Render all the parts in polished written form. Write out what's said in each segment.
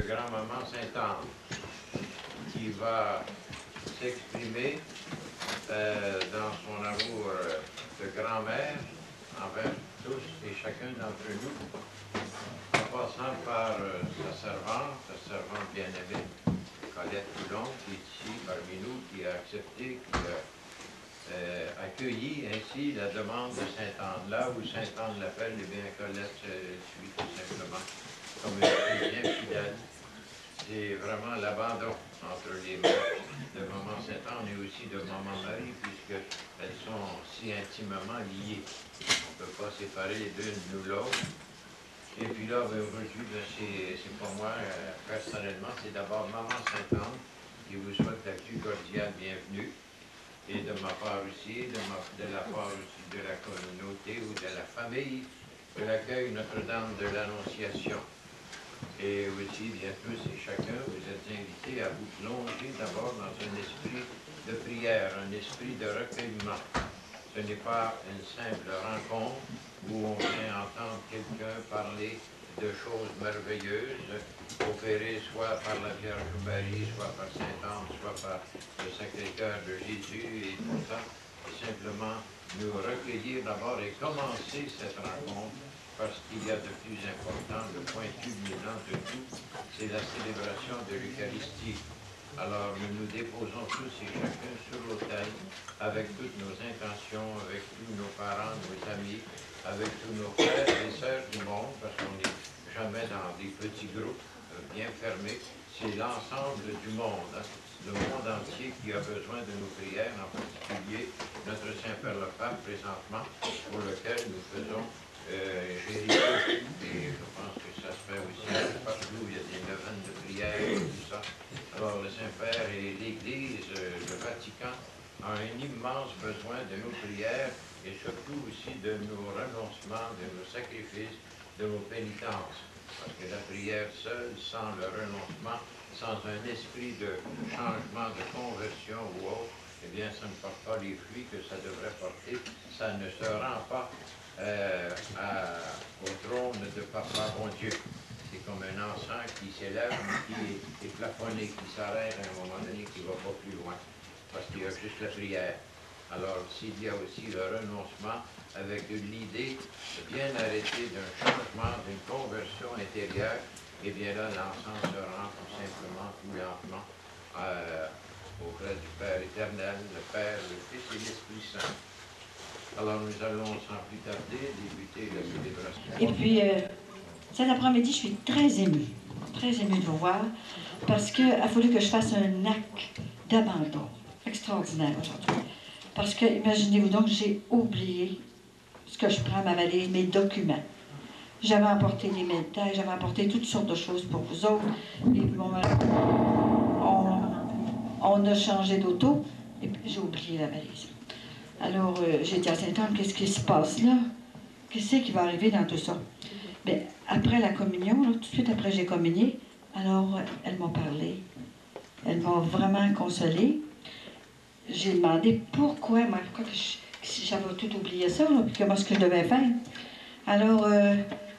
grand-maman Sainte-Anne qui va s'exprimer dans son amour de grand-mère envers tous et chacun d'entre nous, en passant par sa servante bien-aimée, Colette Coulon, qui est ici parmi nous, qui a accepté, qui a accueilli ainsi la demande de Sainte-Anne. Là où Sainte-Anne l'appelle, eh bien Colette suit tout simplement comme une fille bien fidèle. C'est vraiment l'abandon entre les mains de Maman Sainte-Anne et aussi de Maman Marie, puisqu'elles sont si intimement liées. On ne peut pas séparer l'une de l'autre. Et puis là, aujourd'hui, c'est pour moi, personnellement, c'est d'abord Maman Sainte-Anne qui vous souhaite la plus cordiale bienvenue. Et de ma part aussi, de la part aussi de la communauté ou de la famille de l'accueil Notre-Dame de l'Annonciation. Et aussi, bien tous et chacun, vous êtes invités à vous plonger d'abord dans un esprit de prière, un esprit de recueillement. Ce n'est pas une simple rencontre où on vient entendre quelqu'un parler de choses merveilleuses, opérées soit par la Vierge Marie, soit par Sainte-Anne, soit par le Sacré-Cœur de Jésus, et tout ça, et simplement nous recueillir d'abord et commencer cette rencontre, parce qu'il y a de plus important, le point culminant de tout, c'est la célébration de l'Eucharistie. Alors nous nous déposons tous et chacun sur l'autel, avec toutes nos intentions, avec tous nos parents, nos amis, avec tous nos frères et sœurs du monde, parce qu'on n'est jamais dans des petits groupes bien fermés. C'est l'ensemble du monde, hein, le monde entier qui a besoin de nos prières, en particulier notre Saint-Père le Pape présentement, pour lequel nous faisons Jéricho. Et je pense que ça se fait aussi partout, il y a des neuvaines de prière et tout ça. Alors le Saint-Père et l'Église, le Vatican, ont un immense besoin de nos prières et surtout aussi de nos renoncements, de nos sacrifices, de nos pénitences. Parce que la prière seule, sans le renoncement, sans un esprit de changement, de conversion ou autre, eh bien, ça ne porte pas les fruits que ça devrait porter. Ça ne se rend pas au trône de Papa bon Dieu. C'est comme un enfant qui s'élève, qui est plafonné, qui s'arrête à un moment donné, qui ne va pas plus loin, parce qu'il y a juste la prière. Alors, s'il y a aussi le renoncement, avec l'idée bien arrêtée d'un changement, d'une conversion intérieure, et bien là, l'encens se rend tout simplement, tout lentement, auprès du Père éternel, le Père, le Fils et l'Esprit Saint. Alors, nous allons, sans plus tarder, débuter la célébration. Et puis, cet après-midi, je suis très émue de vous voir, parce qu'il a fallu que je fasse un acte d'abandon extraordinaire aujourd'hui. Parce que, imaginez-vous donc, j'ai oublié ce que je prends à ma valise, mes documents. J'avais emporté des médailles, j'avais emporté toutes sortes de choses pour vous autres. Et puis, on a changé d'auto, et puis j'ai oublié la valise. Alors, j'ai dit à Sainte-Anne, qu'est-ce qui se passe là? Qu'est-ce qui va arriver dans tout ça? Bien, après la communion, là, tout de suite après j'ai communié, alors elle m'a parlé. Elle m'a vraiment consolée. J'ai demandé pourquoi j'avais tout oublié ça, là, puis comment est-ce que je devais faire. Alors,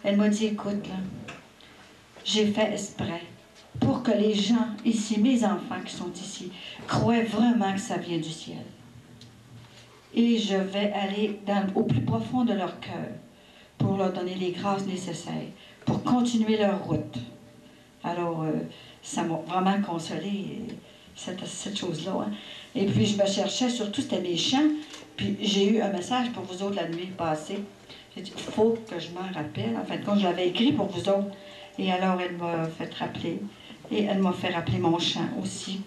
elle m'a dit, écoute, là, j'ai fait exprès pour que les gens ici, mes enfants qui sont ici, croient vraiment que ça vient du ciel. Et je vais aller au plus profond de leur cœur pour leur donner les grâces nécessaires, pour continuer leur route. Alors, ça m'a vraiment consolé, cette chose-là. Hein. Et puis, je me cherchais, surtout, c'était mes chants. Puis, j'ai eu un message pour vous autres la nuit passée. J'ai dit, il faut que je m'en rappelle. En fin de compte, je l'avais écrit pour vous autres. Et alors, elle m'a fait rappeler. Et elle m'a fait rappeler mon chant aussi,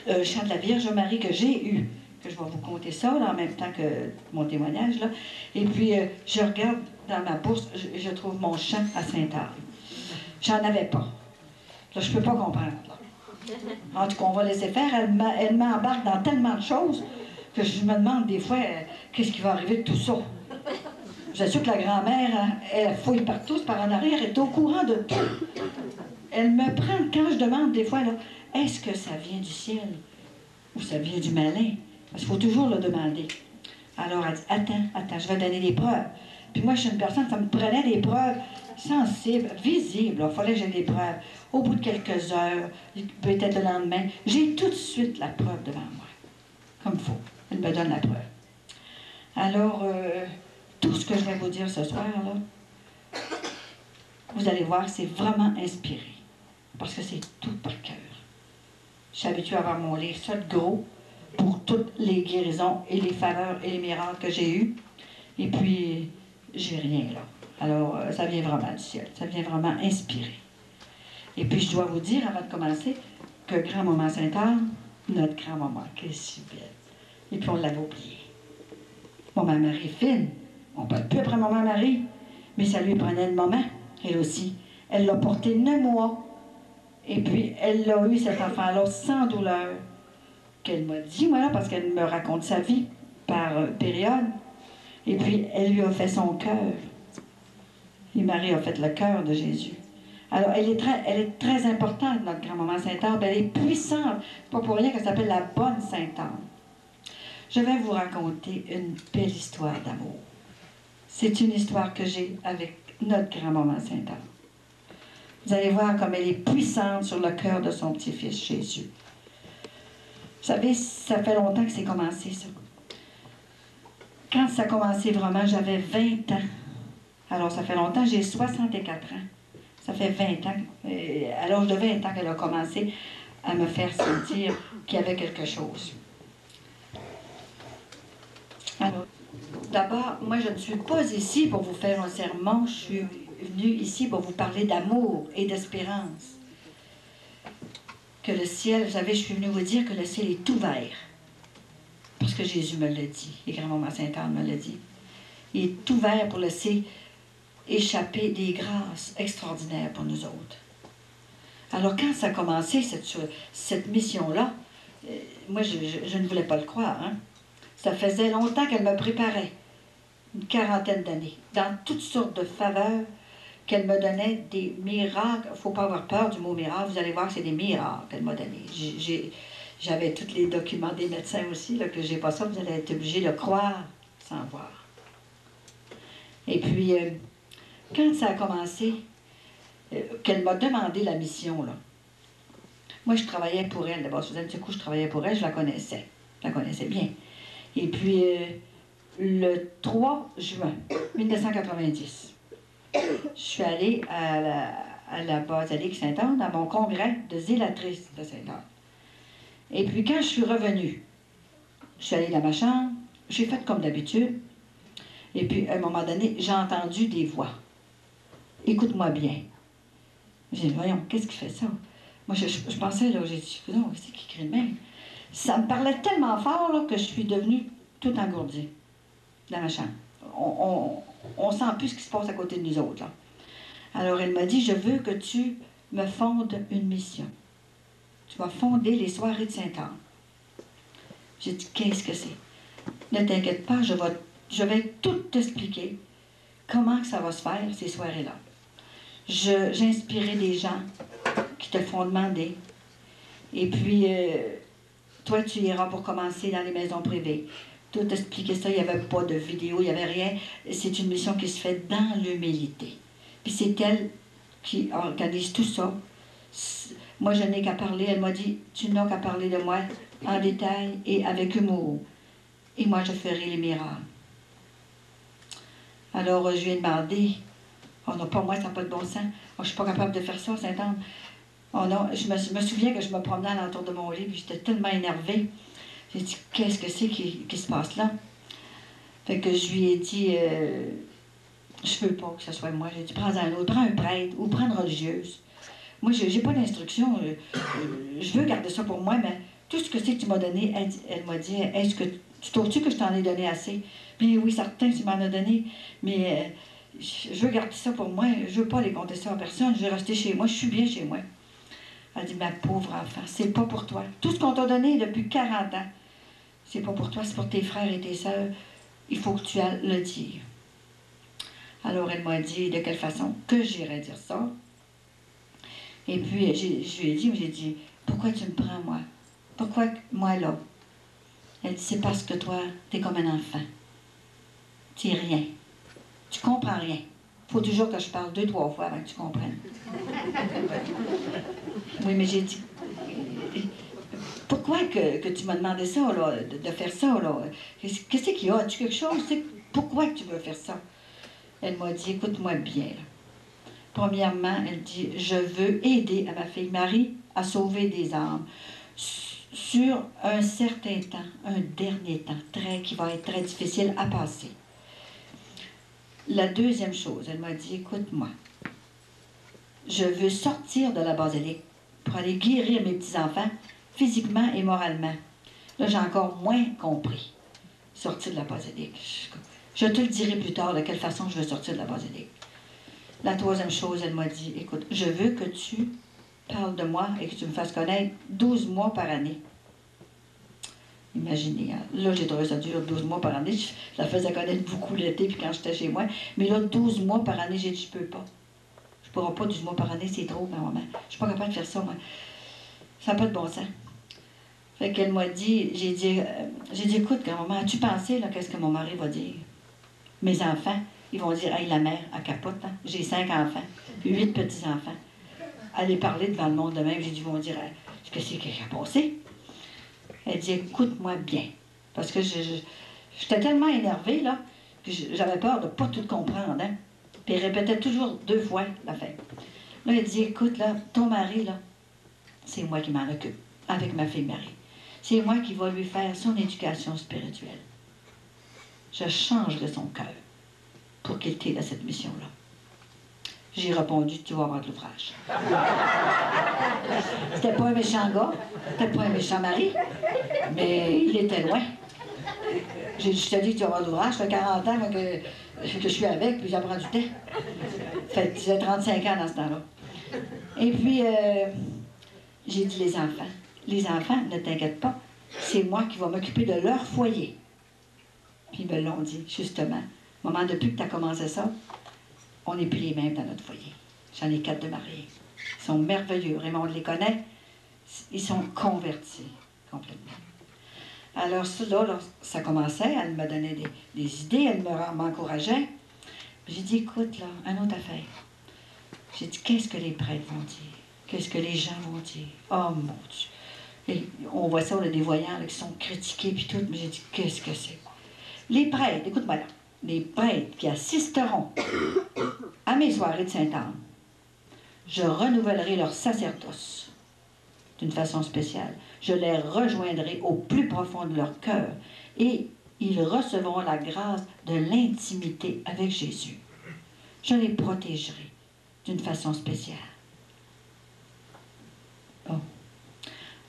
un chant de la Vierge Marie que j'ai eu. Que je vais vous conter ça, là, en même temps que mon témoignage. Là. Et puis, je regarde dans ma bourse, je trouve mon chant à Sainte-Anne. J'en avais pas. Là, je ne peux pas comprendre. En tout cas, on va laisser faire. Elle m'embarque dans tellement de choses que je me demande des fois qu'est-ce qui va arriver de tout ça. Je suis sûre que la grand-mère, elle fouille partout, par en arrière, elle est au courant de tout. Elle me prend, quand je demande des fois, est-ce que ça vient du ciel ou ça vient du malin? Parce qu'il faut toujours le demander. Alors, elle dit, attends, je vais donner des preuves. Puis moi, je suis une personne, ça me prenait des preuves sensible, visible. Il fallait que j'ai des preuves. Au bout de quelques heures, peut-être le lendemain, j'ai tout de suite la preuve devant moi. Comme il faut. Elle me donne la preuve. Alors, tout ce que je vais vous dire ce soir, là, vous allez voir, c'est vraiment inspiré. Parce que c'est tout par cœur. Je suis habituée à avoir mon livre, ça de gros, pour toutes les guérisons et les faveurs et les miracles que j'ai eus. Et puis, j'ai rien là. Alors, ça vient vraiment du ciel. Ça vient vraiment inspirer. Et puis, je dois vous dire, avant de commencer, que grand-maman Sainte-Anne, notre grand-maman, qui est si belle. Et puis, on l'avait oublié. Maman Marie fine. On ne parle plus après Maman Marie. Mais ça lui prenait le moment, elle aussi. Elle l'a porté 9 mois. Et puis, elle l'a eu, cet enfant-là, sans douleur. Qu'elle m'a dit, voilà, parce qu'elle me raconte sa vie par période. Et puis, elle lui a fait son cœur. Et Marie a fait le cœur de Jésus. Alors, elle est très importante, notre grand-maman Sainte-Anne. Elle est puissante. C'est pas pour rien qu'elle s'appelle la bonne Sainte-Anne. Je vais vous raconter une belle histoire d'amour. C'est une histoire que j'ai avec notre grand-maman Sainte-Anne. Vous allez voir comme elle est puissante sur le cœur de son petit-fils Jésus. Vous savez, ça fait longtemps que c'est commencé, ça. Quand ça a commencé vraiment, j'avais 20 ans. Alors, ça fait longtemps, j'ai 64 ans. Ça fait 20 ans, à l'âge de 20 ans qu'elle a commencé à me faire sentir qu'il y avait quelque chose. Alors, d'abord, moi, je ne suis pas ici pour vous faire un sermon. Je suis venue ici pour vous parler d'amour et d'espérance. Que le ciel, vous savez, je suis venue vous dire que le ciel est ouvert. Parce que Jésus me l'a dit, et grand-maman Sainte-Anne me l'a dit. Il est ouvert pour laisser échapper des grâces extraordinaires pour nous autres. Alors, quand ça a commencé, cette mission-là, moi, je ne voulais pas le croire. Hein? Ça faisait longtemps qu'elle me préparait, une quarantaine d'années, dans toutes sortes de faveurs, qu'elle me donnait des miracles. Il ne faut pas avoir peur du mot miracle. Vous allez voir que c'est des miracles qu'elle m'a donnés. J'avais tous les documents des médecins aussi, là, que je n'ai pas ça. Vous allez être obligé de croire sans voir. Et puis, quand ça a commencé, qu'elle m'a demandé la mission, là, moi, je travaillais pour elle. D'abord, je faisais un petit coup, je travaillais pour elle, je la connaissais. Je la connaissais bien. Et puis, le 3 juin 1990, je suis allée à la basilique Sainte-Anne, à mon congrès de zélatrice de Sainte-Anne. Et puis, quand je suis revenue, je suis allée dans ma chambre, j'ai fait comme d'habitude. Et puis, à un moment donné, j'ai entendu des voix. Écoute-moi bien. J'ai dit, voyons, qu'est-ce qui fait ça? Moi, je pensais, là, j'ai dit, non, c'est qui crie de même? Ça me parlait tellement fort, là, que je suis devenue tout engourdie dans ma chambre. On sent plus ce qui se passe à côté de nous autres, là. Alors, elle m'a dit, je veux que tu me fondes une mission. Tu vas fonder les soirées de Sainte-Anne. J'ai dit, qu'est-ce que c'est? Ne t'inquiète pas, je vais tout t'expliquer comment que ça va se faire, ces soirées-là. J'inspirais des gens qui te font demander. Et puis, toi, tu iras pour commencer dans les maisons privées. Tout expliquer ça, il n'y avait pas de vidéo, il n'y avait rien. C'est une mission qui se fait dans l'humilité. Puis c'est elle qui organise tout ça. Moi, je n'ai qu'à parler. Elle m'a dit, tu n'as qu'à parler de moi en détail et avec humour. Et moi, je ferai les miracles. Alors, je lui ai demandé, oh non, pas moi, ça n'a pas de bon sens. Oh, je ne suis pas capable de faire ça, Sainte-Anne. Oh non, je me souviens que je me promenais alentour de mon lit, puis j'étais tellement énervée. J'ai dit, qu'est-ce que c'est qui se passe là? Fait que je lui ai dit, je veux pas que ce soit moi. J'ai dit, prends un autre, prends un prêtre ou prends une religieuse. Moi, j'ai pas d'instruction. Je veux garder ça pour moi, mais tout ce que c'est que tu m'as donné, elle m'a dit, est-ce que tu trouves-tu que je t'en ai donné assez? Puis oui, certain, tu m'en as donné, mais je veux garder ça pour moi. Je veux pas aller compter ça à personne. Je vais rester chez moi. Je suis bien chez moi. Elle dit, ma pauvre enfant, c'est pas pour toi. Tout ce qu'on t'a donné depuis 40 ans, c'est pas pour toi, c'est pour tes frères et tes sœurs. Il faut que tu ailles le dire. Alors, elle m'a dit de quelle façon que j'irais dire ça. Et puis, je lui ai dit, pourquoi tu me prends, moi? Pourquoi moi, là? Elle dit, c'est parce que toi, t'es comme un enfant. Tu n'es rien. Tu comprends rien. Il faut toujours que je parle 2-3 fois avant que tu comprennes. Oui, mais j'ai dit, pourquoi que tu m'as demandé ça, là, de faire ça, là? Qu'est-ce qu'il y a? As-tu quelque chose? Pourquoi que tu veux faire ça? Elle m'a dit, écoute-moi bien, là. Premièrement, elle dit, je veux aider à ma fille Marie à sauver des âmes sur un certain temps, un dernier temps, qui va être très difficile à passer. La deuxième chose, elle m'a dit, écoute-moi, je veux sortir de la basilique pour aller guérir mes petits-enfants physiquement et moralement. Là, j'ai encore moins compris. Sortir de la basilique. Je te le dirai plus tard de quelle façon je veux sortir de la basilique. La troisième chose, elle m'a dit, écoute, je veux que tu parles de moi et que tu me fasses connaître 12 mois par année. Imaginez, hein? Là, j'ai trouvé ça dur, 12 mois par année. Je la faisais connaître beaucoup l'été, puis quand j'étais chez moi. Mais là, 12 mois par année, j'ai dit, je peux pas. Je ne pourrai pas 12 mois par année, c'est trop, ma maman. Je suis pas capable de faire ça, moi. Ça n'a pas de bon sens. Fait qu'elle m'a dit, j'ai dit, écoute, grand-maman, as-tu pensé, là, qu'est-ce que mon mari va dire? Mes enfants, ils vont dire, hey, la mère, elle capote, hein? J'ai 5 enfants, puis 8 petits-enfants. Aller parler devant le monde de même, j'ai dit, ils vont dire, qu'est-ce qui a passé? Elle dit, écoute-moi bien. Parce que j'étais tellement énervée, là, que j'avais peur de ne pas tout comprendre, hein? Puis elle répétait toujours 2 fois la fin. Là, elle dit, écoute, là, ton mari, là, c'est moi qui m'en occupe, avec ma fille Marie. C'est moi qui vais lui faire son éducation spirituelle. Je changerai son cœur pour qu'il t'aide à cette mission-là. J'ai répondu, tu vas avoir de l'ouvrage. C'était pas un méchant gars, c'était pas un méchant mari, mais il était loin. Je t'ai dit que tu vas avoir de l'ouvrage, ça fait 40 ans que je suis avec, puis j'apprends du temps. J'ai 35 ans dans ce temps-là. Et puis, j'ai dit les enfants, ne t'inquiète pas, c'est moi qui vais m'occuper de leur foyer. Puis ils me l'ont dit, justement. Maman, depuis que tu as commencé ça, on n'est plus les mêmes dans notre foyer. J'en ai 4 de mariés. Ils sont merveilleux. Raymond les connaît. Ils sont convertis complètement. Alors là, ça commençait. Elle me donnait des idées. Elle m'encourageait. J'ai dit, écoute, là, une autre affaire. J'ai dit, qu'est-ce que les prêtres vont dire? Qu'est-ce que les gens vont dire? Oh, mon Dieu! Et on voit ça, on a des voyants là, qui sont critiqués, puis tout. Mais j'ai dit, qu'est-ce que c'est? Les prêtres, écoute-moi là. Les prêtres qui assisteront à mes soirées de Sainte-Anne, je renouvellerai leur sacerdoce d'une façon spéciale. Je les rejoindrai au plus profond de leur cœur et ils recevront la grâce de l'intimité avec Jésus. Je les protégerai d'une façon spéciale. Bon.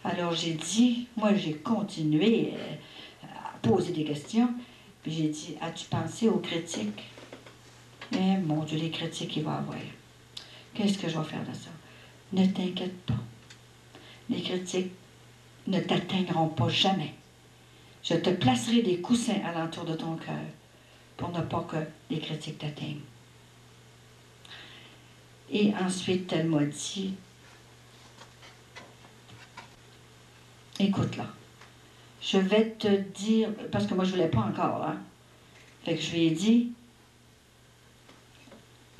Alors j'ai dit, moi j'ai continué à poser des questions. Puis j'ai dit, as-tu pensé aux critiques? Eh, mon Dieu, les critiques qu'il va avoir. Qu'est-ce que je vais faire de ça? Ne t'inquiète pas. Les critiques ne t'atteindront pas jamais. Je te placerai des coussins alentour de ton cœur pour ne pas que les critiques t'atteignent. Et ensuite, elle m'a dit, écoute là, je vais te dire, parce que moi je ne voulais pas encore, hein. Fait que je lui ai dit,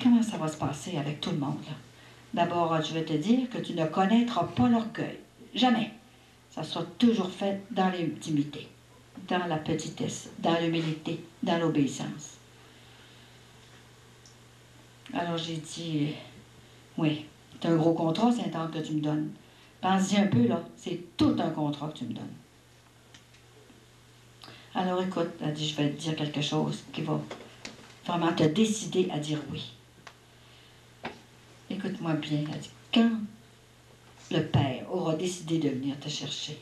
comment ça va se passer avec tout le monde, là? D'abord, je vais te dire que tu ne connaîtras pas l'orgueil. Jamais. Ça sera toujours fait dans l'intimité, dans la petitesse, dans l'humilité, dans l'obéissance. Alors j'ai dit, oui, c'est un gros contrat, Sainte-Anne, que tu me donnes. Pense-y un peu, là, c'est tout un contrat que tu me donnes. Alors écoute, elle dit, je vais te dire quelque chose qui va vraiment te décider à dire oui. Écoute-moi bien, elle dit, quand le Père aura décidé de venir te chercher,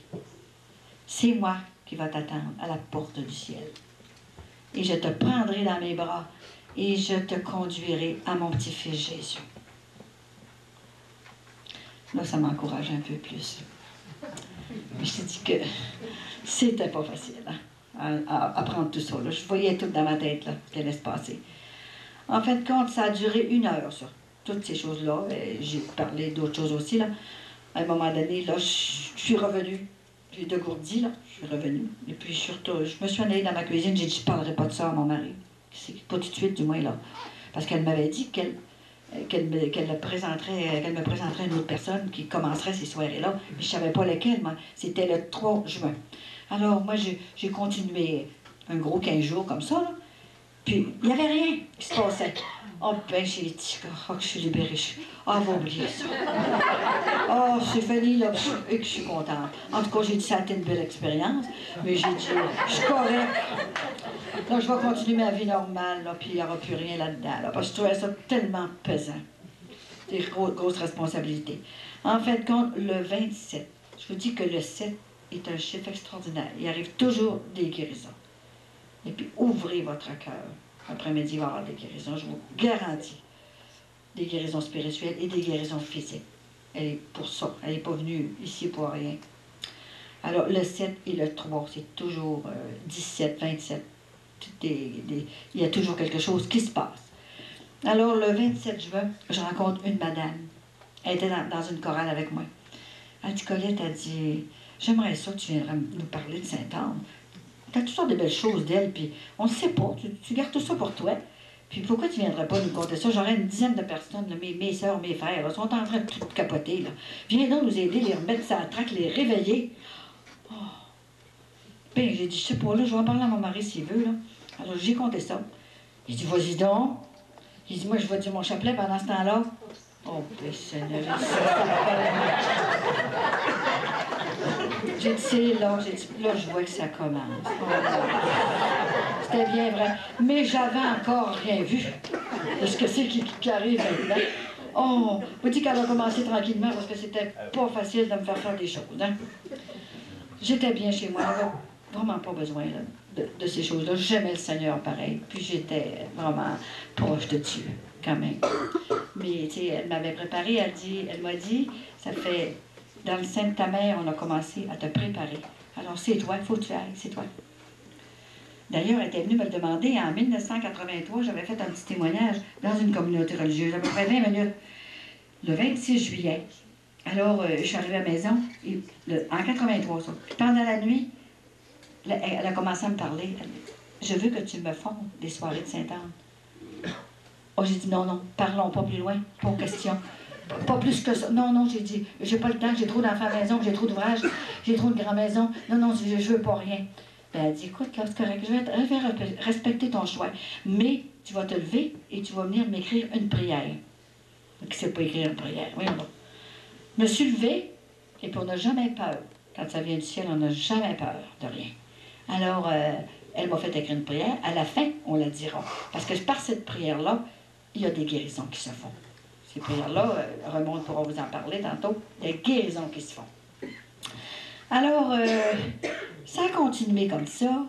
c'est moi qui va t'attendre à la porte du ciel. Et je te prendrai dans mes bras et je te conduirai à mon petit-fils Jésus. Là, ça m'encourage un peu plus. Mais je t'ai dit que c'était pas facile, hein, à apprendre tout ça. Là. Je voyais tout dans ma tête, là, ce qui allait se passer. En fin de compte, ça a duré 1 heure, ça. Toutes ces choses-là. J'ai parlé d'autres choses aussi, là. À un moment donné, là, je suis revenue. J'ai dégourdi, là. Je suis revenue. Et puis, je me suis en allée dans ma cuisine. J'ai dit, je ne parlerai pas de ça à mon mari. Pas tout de suite, du moins, là. Parce qu'elle m'avait dit qu'elle me présenterait une autre personne qui commencerait ces soirées-là. Mais je ne savais pas lequel, moi. C'était le 3 juin. Alors, moi, j'ai continué un gros 15 jours comme ça, là. Puis, il n'y avait rien qui se passait. Oh, ben, j'ai dit, oh, que je suis libérée. Ah, va oublier ça. Oh, c'est fini, là, et que je suis contente. En tout cas, j'ai dit, ça a été une belle expérience. Mais j'ai dit, je suis correcte. Là, je vais continuer ma vie normale, là, puis il n'y aura plus rien là-dedans, là, parce que je trouvais ça tellement pesant. C'est une grosse responsabilité. En fin de compte, le 27, je vous dis que le 7 est un chiffre extraordinaire. Il arrive toujours des guérisons. Et puis, ouvrez votre cœur. Après-midi, il va y avoir des guérisons, je vous garantis. Des guérisons spirituelles et des guérisons physiques. Elle est pour ça. Elle n'est pas venue ici pour rien. Alors, le 7 et le 3, c'est toujours 17, 27. Il y a toujours quelque chose qui se passe. Alors, le 27 juin, je rencontre une madame. Elle était dans une chorale avec moi. Elle dit, Colette, elle dit, j'aimerais ça que tu viendrais nous parler de Sainte-Anne. Tu as toutes sortes de belles choses d'elle, puis on ne sait pas, tu gardes tout ça pour toi. Puis pourquoi tu ne viendrais pas nous conter ça? J'aurais une dizaine de personnes, là, mes soeurs, mes frères, là, sont en train de tout capoter. Là. Viens donc nous aider, les remettre sur la traque, les réveiller. Oh. Ben, j'ai dit, je sais pas, là, je vais en parler à mon mari s'il veut. Là. Alors, j'ai compté ça. Il dit, vas-y donc. Il dit, moi, je vais dire mon chapelet pendant ce temps-là. Oh, ben, Seigneur, j'ai dit, c'est là, j'ai dit, là, je vois que ça commence. Oh, c'était bien vrai. Mais j'avais encore rien vu de ce que c'est qui arrive maintenant. Oh, vous dites qu'elle a commencé tranquillement parce que c'était pas facile de me faire des choses. Hein? J'étais bien chez moi, j'avais vraiment pas besoin là, de ces choses-là. J'aimais le Seigneur pareil, puis j'étais vraiment proche de Dieu, quand même. Mais, tu sais, elle m'avait préparé, elle m'a dit, ça fait, dans le sein de ta mère, on a commencé à te préparer. Alors, c'est toi, il faut que tu ailles, c'est toi. D'ailleurs, elle était venue me le demander en 1983, j'avais fait un petit témoignage dans une communauté religieuse, à peu près 20 minutes, le 26 juillet. Alors, je suis arrivée à la maison, en 83, ça. Puis pendant la nuit, elle a commencé à me parler. Je veux que tu me fondes des soirées de Sainte-Anne. Oh, j'ai dit non, non, parlons pas plus loin, pas question. Pas plus que ça. Non, non, j'ai dit, j'ai pas le temps, j'ai trop d'enfants à la maison, j'ai trop d'ouvrages, j'ai trop de grand-maison. Non, non, je veux pas rien. Ben, elle dit, écoute, là, c'est correct, je vais respecter ton choix. Mais tu vas te lever et tu vas venir m'écrire une prière. Qui ne sait pas écrire une prière? Oui, non. Je me suis levée, et puis on n'a jamais peur. Quand ça vient du ciel, on n'a jamais peur de rien. Alors, elle m'a fait écrire une prière. À la fin, on la dira. Parce que par cette prière-là, il y a des guérisons qui se font. Ces prières-là, Raymond pourra vous en parler tantôt, des guérisons qui se font. Alors, ça a continué comme ça.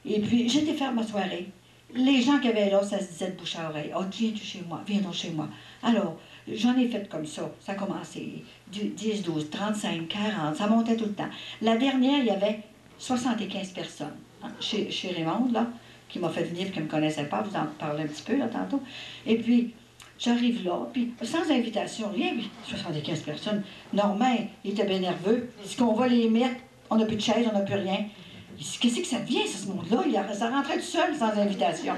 Et puis, j'étais faire ma soirée. Les gens qui avaient là, ça se disait de bouche à oreille. « Oh, viens-tu chez moi? Viens donc chez moi. » Alors, j'en ai fait comme ça. Ça a commencé 10, 12, 35, 40. Ça montait tout le temps. La dernière, il y avait 75 personnes. Hein, chez Raymond, là, qui m'a fait venir et qui ne me connaissait pas. Vous en parlez un petit peu, là, tantôt. Et puis, j'arrive là, puis sans invitation, rien, puis 75 personnes. Normand, il était bien nerveux. Est-ce qu'on va les mettre? On n'a plus de chaise, on n'a plus rien. Il dit, qu'est-ce que ça devient, ce monde-là? Ça rentrait tout seul, sans invitation.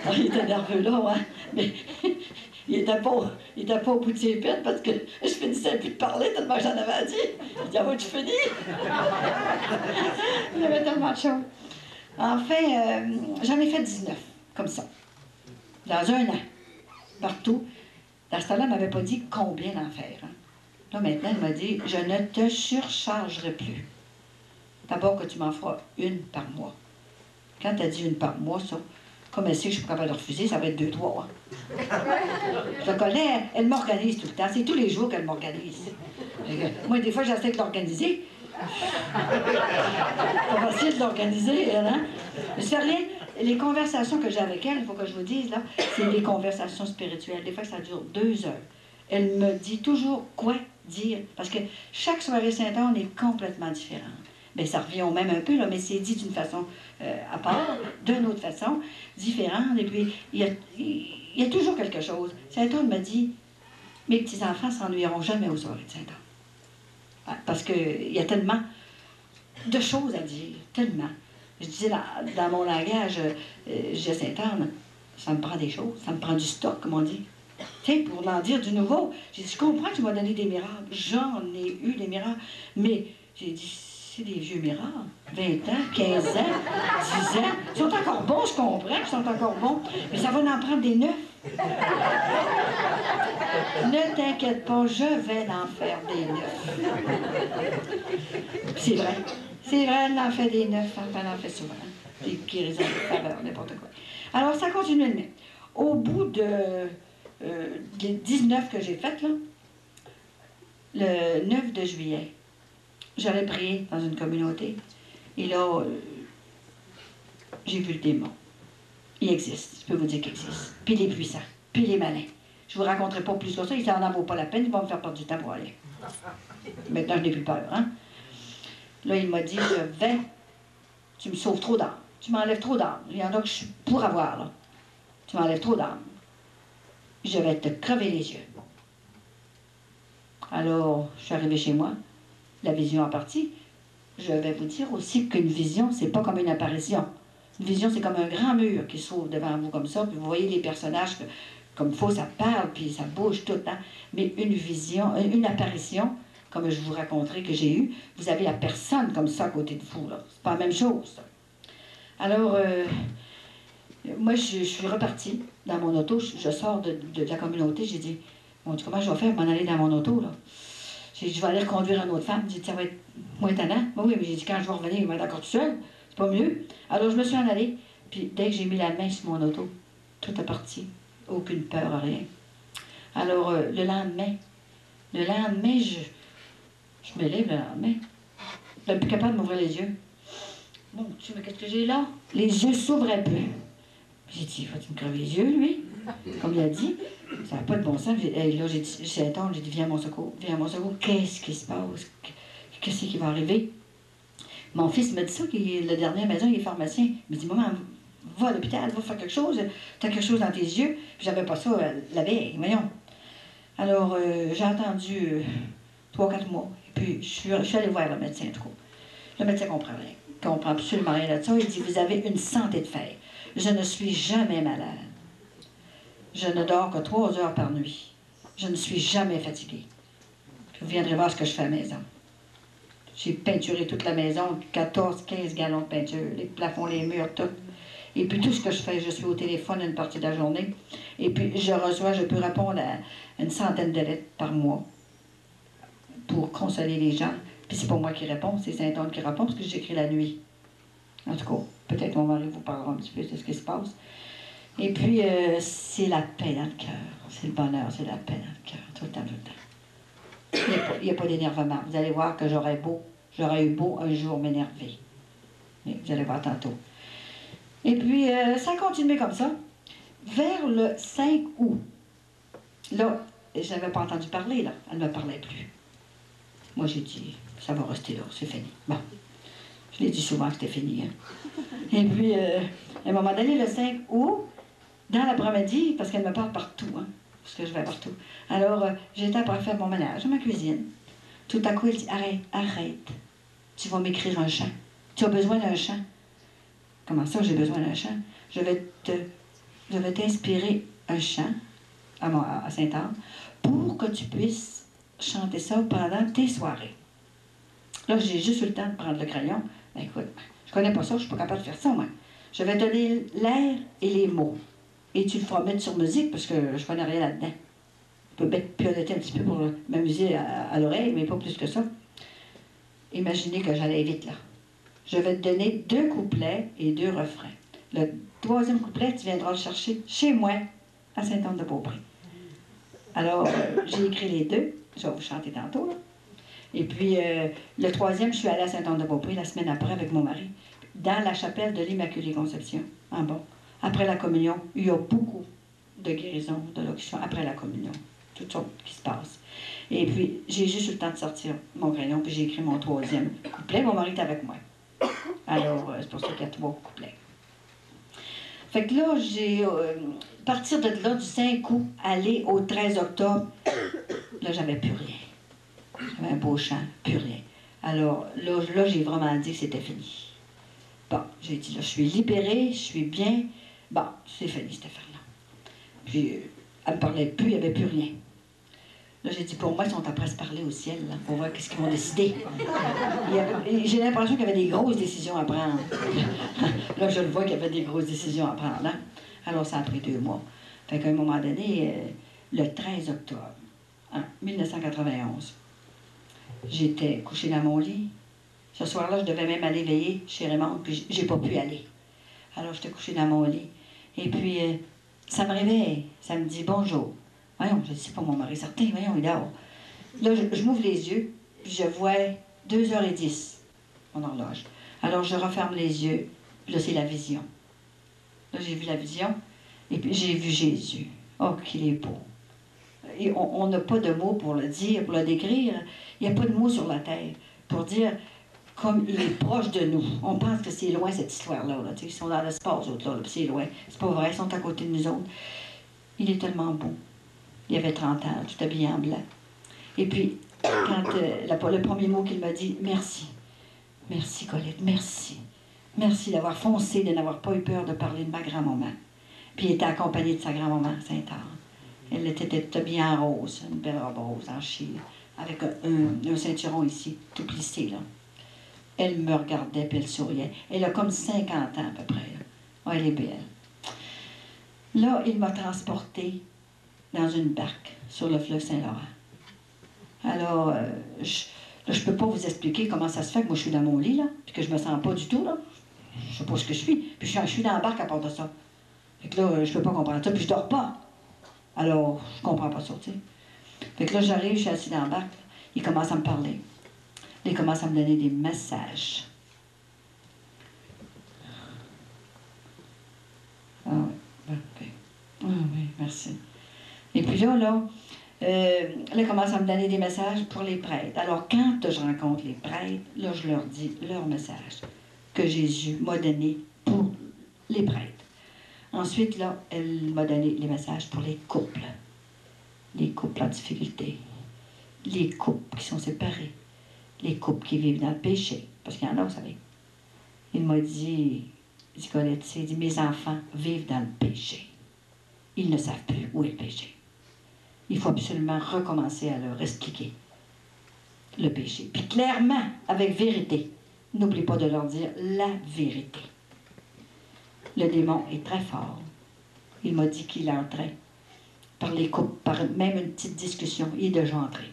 Alors, il était nerveux là, hein? Mais il était pas au bout de ses peines parce que je finissais plus de parler tellement j'en avais dit. Il dit, ah ouais, tu finis? Il y avait tellement de choses. Enfin, j'en ai fait 19, comme ça, dans un an. Partout. Dans ce temps-là, elle ne m'avait pas dit combien d'en faire. Hein. Là, maintenant, elle m'a dit, je ne te surchargerai plus. D'abord que tu m'en feras une par mois. Quand tu as dit une par mois, ça, comme elle sait que je suis pas capable de refuser, ça va être 2, 3. Hein. Je la connais, elle m'organise tout le temps. C'est tous les jours qu'elle m'organise. Moi, des fois, j'essaie de l'organiser. Pas facile de l'organiser, elle, hein? Je sais rien. Les conversations que j'ai avec elle, il faut que je vous dise, là, c'est des conversations spirituelles. Des fois, ça dure 2 heures. Elle me dit toujours quoi dire. Parce que chaque soirée Sainte-Anne est complètement différente. Bien, ça revient au même un peu, là, mais c'est dit d'une façon à part, d'une autre façon, différente. Et puis, il y a toujours quelque chose. Sainte-Anne me dit, mes petits-enfants ne s'ennuieront jamais aux soirées de Sainte-Anne. Parce qu'il y a tellement de choses à dire, tellement. Je disais dans mon langage, j'ai Sainte-Anne, ça me prend des choses, ça me prend du stock, comme on dit. Tu sais, pour en dire du nouveau. J'ai dit, je comprends que tu m'as donné des miracles. J'en ai eu des miracles. Mais j'ai dit, c'est des vieux miracles. 20 ans, 15 ans, 10 ans. Ils sont encore bons, je comprends qu'ils sont encore bons. Mais ça va en prendre des neufs. Ne t'inquiète pas, je vais en faire des neufs. C'est vrai. C'est vrai, elle en fait des neufs. Elle en fait souvent. Des guérisons de faveur, n'importe quoi. Alors, ça continue de mettre. Au bout des 19 que j'ai faites, là, le 9 de juillet, j'allais prier dans une communauté. Et là, j'ai vu le démon. Il existe, je peux vous dire qu'il existe. Puis il est puissant, puis il est malin. Je ne vous raconterai pas plus que ça, il n'en vaut pas la peine, il va me faire perdre du temps pour aller. Maintenant, je n'ai plus peur, hein? Là, il m'a dit, je vais, tu me sauves trop d'âmes, tu m'enlèves trop d'âmes. Il y en a que je suis pour avoir, là. Tu m'enlèves trop d'âmes. Je vais te crever les yeux. Alors, je suis arrivée chez moi, la vision est partie. Je vais vous dire aussi qu'une vision, c'est pas comme une apparition. Une vision, c'est comme un grand mur qui s'ouvre devant vous comme ça, puis vous voyez les personnages comme il faut, ça parle, puis ça bouge tout le temps. Mais une vision, une apparition, comme je vous raconterai que j'ai eu, vous avez la personne comme ça à côté de vous, là. C'est pas la même chose, ça. Alors, moi, je suis repartie dans mon auto, je sors de la communauté, j'ai dit, bon, comment je vais faire pour m'en aller dans mon auto, là? J'ai dit, je vais aller reconduire une autre femme. J'ai dit, ça va être moins tannant. Ben oui, mais j'ai dit, quand je vais revenir, il va être encore tout seul. C'est pas mieux. Alors, je me suis en allée. Puis, dès que j'ai mis la main sur mon auto, tout est parti. Aucune peur, rien. Alors, le lendemain, je me lève le lendemain. Je suis plus capable de m'ouvrir les yeux. Mon Dieu, mais qu'est-ce que j'ai là? Les yeux s'ouvraient plus. J'ai dit, va-t-il me crever les yeux, lui? Comme il a dit. Ça n'a pas de bon sens. Là, j'ai dit, j'ai dit, viens à mon secours, qu'est-ce qui se passe? Qu'est-ce qui va arriver? Mon fils m'a dit ça, la dernière maison, il est pharmacien. Il me dit, maman, va à l'hôpital, va faire quelque chose, tu as quelque chose dans tes yeux. Puis j'avais pas ça la veille, voyons. Alors, j'ai attendu 3-4 mois. Et puis, je suis allée voir le médecin, en tout cas. Le médecin comprend rien. Il comprend absolument rien de ça. Il dit, vous avez une santé de fer. Je ne suis jamais malade. Je ne dors que 3 heures par nuit. Je ne suis jamais fatiguée. Vous viendrez voir ce que je fais à la maison. J'ai peinturé toute la maison, 14-15 gallons de peinture, les plafonds, les murs, tout. Et puis tout ce que je fais, je suis au téléphone une partie de la journée. Et puis je peux répondre à une centaine de lettres par mois pour consoler les gens. Puis c'est pas moi qui réponds, c'est Saint-Anne qui répond parce que j'écris la nuit. En tout cas, peut-être mon mari vous parlera un petit peu de ce qui se passe. Et puis, c'est la paix dans le cœur. C'est le bonheur, c'est la paix dans le cœur, tout le temps, tout le temps. Il n'y a pas d'énervement. Vous allez voir que j'aurais eu beau un jour m'énerver. Vous allez voir tantôt. Et puis, ça a continué comme ça. Vers le 5 août, là, je n'avais pas entendu parler, là. Elle ne me parlait plus. Moi, j'ai dit, ça va rester là, c'est fini. Bon. Je l'ai dit souvent que c'était fini. Hein. Et puis, à un moment donné, le 5 août, dans l'après-midi, parce qu'elle me parle partout, hein, parce que je vais partout. Alors, j'étais après faire mon ménage, ma cuisine. Tout à coup, elle dit, arrête. Tu vas m'écrire un chant. Tu as besoin d'un chant. Comment ça, j'ai besoin d'un chant? Je vais t'inspirer un chant à Sainte-Anne pour que tu puisses chanter ça pendant tes soirées. Là, j'ai juste eu le temps de prendre le crayon. Ben, écoute, je connais pas ça, je suis pas capable de faire ça, moi. Je vais te donner l'air et les mots. Et tu le feras mettre sur musique, parce que je connais rien là-dedans. Je peux mettre pianoter un petit peu pour m'amuser à l'oreille, mais pas plus que ça. Imaginez que j'allais vite, là. Je vais te donner 2 couplets et 2 refrains. Le 3e couplet, tu viendras le chercher chez moi, à Sainte-Anne-de-Beaupré. Alors, j'ai écrit les 2. Je vais vous chanter tantôt, là. Et puis, le 3e, je suis allée à Sainte-Anne-de-Beaupré la semaine après avec mon mari, dans la chapelle de l'Immaculée Conception. Ah bon. Après la communion, il y a beaucoup de guérisons, de locutions après la communion. Toutes sortes qui se passent. Et puis, j'ai juste eu le temps de sortir mon crayon, puis j'ai écrit mon 3e couplet. Mon mari est avec moi. Alors, c'est pour ça qu'il y a 3 couplets. Fait que là, j'ai... partir de là, du 5 août, aller au 13 octobre, là, j'avais plus rien. J'avais un beau chant, plus rien. Alors, là j'ai vraiment dit que c'était fini. Bon, j'ai dit, là, je suis libérée, je suis bien, Bon, c'est fini cette affaire-là. Puis, elle ne me parlait plus, il n'y avait plus rien. Là, j'ai dit, pour moi, ils sont après se parler au ciel, là, pour voir qu'est-ce qu'ils vont décider. J'ai l'impression qu'il y avait des grosses décisions à prendre. Là, je le vois qu'il y avait des grosses décisions à prendre. Hein? Alors, ça a pris 2 mois. Fait qu'à un moment donné, le 13 octobre 1991, j'étais couchée dans mon lit. Ce soir-là, je devais même aller veiller chez Raymond, puis j'ai pas pu aller. Alors, j'étais couchée dans mon lit. Et puis, ça me réveille. Ça me dit bonjour. Voyons, je ne sais pas mon mari certain, voyons, il dort. Là, je m'ouvre les yeux, puis je vois 2h10, mon horloge. Alors, je referme les yeux, puis là, c'est la vision. Là, j'ai vu la vision, et puis j'ai vu Jésus. Oh, qu'il est beau. Et on n'a pas de mots pour le dire, pour le décrire. Il n'y a pas de mots sur la terre pour dire comme il est proche de nous. On pense que c'est loin, cette histoire-là. Là. Ils sont dans l'espace, autres, là, puis c'est loin. C'est pas vrai, ils sont à côté de nous autres. Il est tellement beau. Il avait 30 ans, tout habillé en blanc. Et puis, quand le premier mot qu'il m'a dit, merci. Merci, Colette, merci. Merci d'avoir foncé, de n'avoir pas eu peur de parler de ma grand-maman. Puis il était accompagné de sa grand-maman, Sainte-Anne. Elle était habillée en rose, une belle robe rose en chine, avec un ceinturon ici, tout plissé, là. Elle me regardait, puis elle souriait. Elle a comme 50 ans à peu près. Là. Oh, elle est belle. Là, il m'a transportée dans une barque sur le fleuve Saint-Laurent. Alors, je ne peux pas vous expliquer comment ça se fait que moi je suis dans mon lit, là, puis que je me sens pas du tout, là. Je sais pas ce que je suis. Puis je suis dans la barque à part de ça. Fait que là, je peux pas comprendre ça, puis je dors pas. Alors, je comprends pas ça, tu sais. Fait que là, j'arrive, je suis assis dans la barque, il commence à me parler. Il commence à me donner des messages. Ah oui, ok. Ah oui, merci. Et puis là, il commence à me donner des messages pour les prêtres. Alors, quand je rencontre les prêtres, là, je leur dis leur message que Jésus m'a donné pour les prêtres. Ensuite, là, elle m'a donné les messages pour les couples. Les couples en difficulté. Les couples qui sont séparés. Les couples qui vivent dans le péché. Parce qu'il y en a, vous savez. Il m'a dit Colette, il dit, mes enfants vivent dans le péché. Ils ne savent plus où est le péché. Il faut absolument recommencer à leur expliquer le péché. Puis clairement, avec vérité. N'oublie pas de leur dire la vérité. Le démon est très fort. Il m'a dit qu'il entrait par les couples, par même une petite discussion. Il est déjà entré.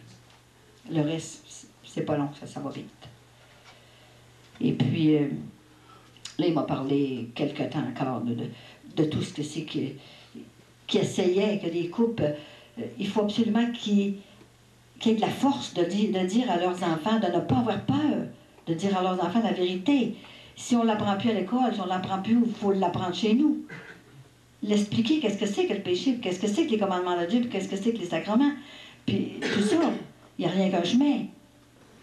Le reste, c'est pas long, ça va vite. Et puis, là, il m'a parlé quelque temps encore de tout ce que c'est qui essayait, que les couples, il faut absolument qu'ils aient de la force de dire à leurs enfants, de ne pas avoir peur, de dire à leurs enfants la vérité. Si on ne l'apprend plus à l'école, si on ne l'apprend plus, il faut l'apprendre chez nous. L'expliquer, qu'est-ce que c'est que le péché, puis qu'est-ce que c'est que les commandements de Dieu, puis qu'est-ce que c'est que les sacrements. Puis tout ça, il n'y a rien qu'un chemin.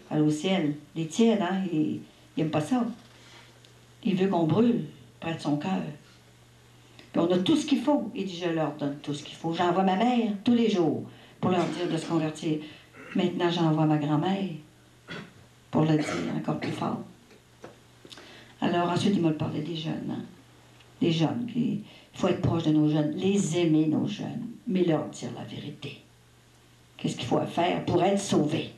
Aller au ciel, les tièdes, hein, ils n'aiment pas ça. Il veut qu'on brûle près de son cœur. Puis on a tout ce qu'il faut. Il dit, je leur donne tout ce qu'il faut. J'envoie ma mère tous les jours pour leur dire de se convertir. Maintenant, j'envoie ma grand-mère pour le dire encore plus fort. Alors ensuite, il m'a parlé des jeunes. Hein? Des jeunes. Il faut être proche de nos jeunes, les aimer, nos jeunes, mais leur dire la vérité. Qu'est-ce qu'il faut faire pour être sauvé?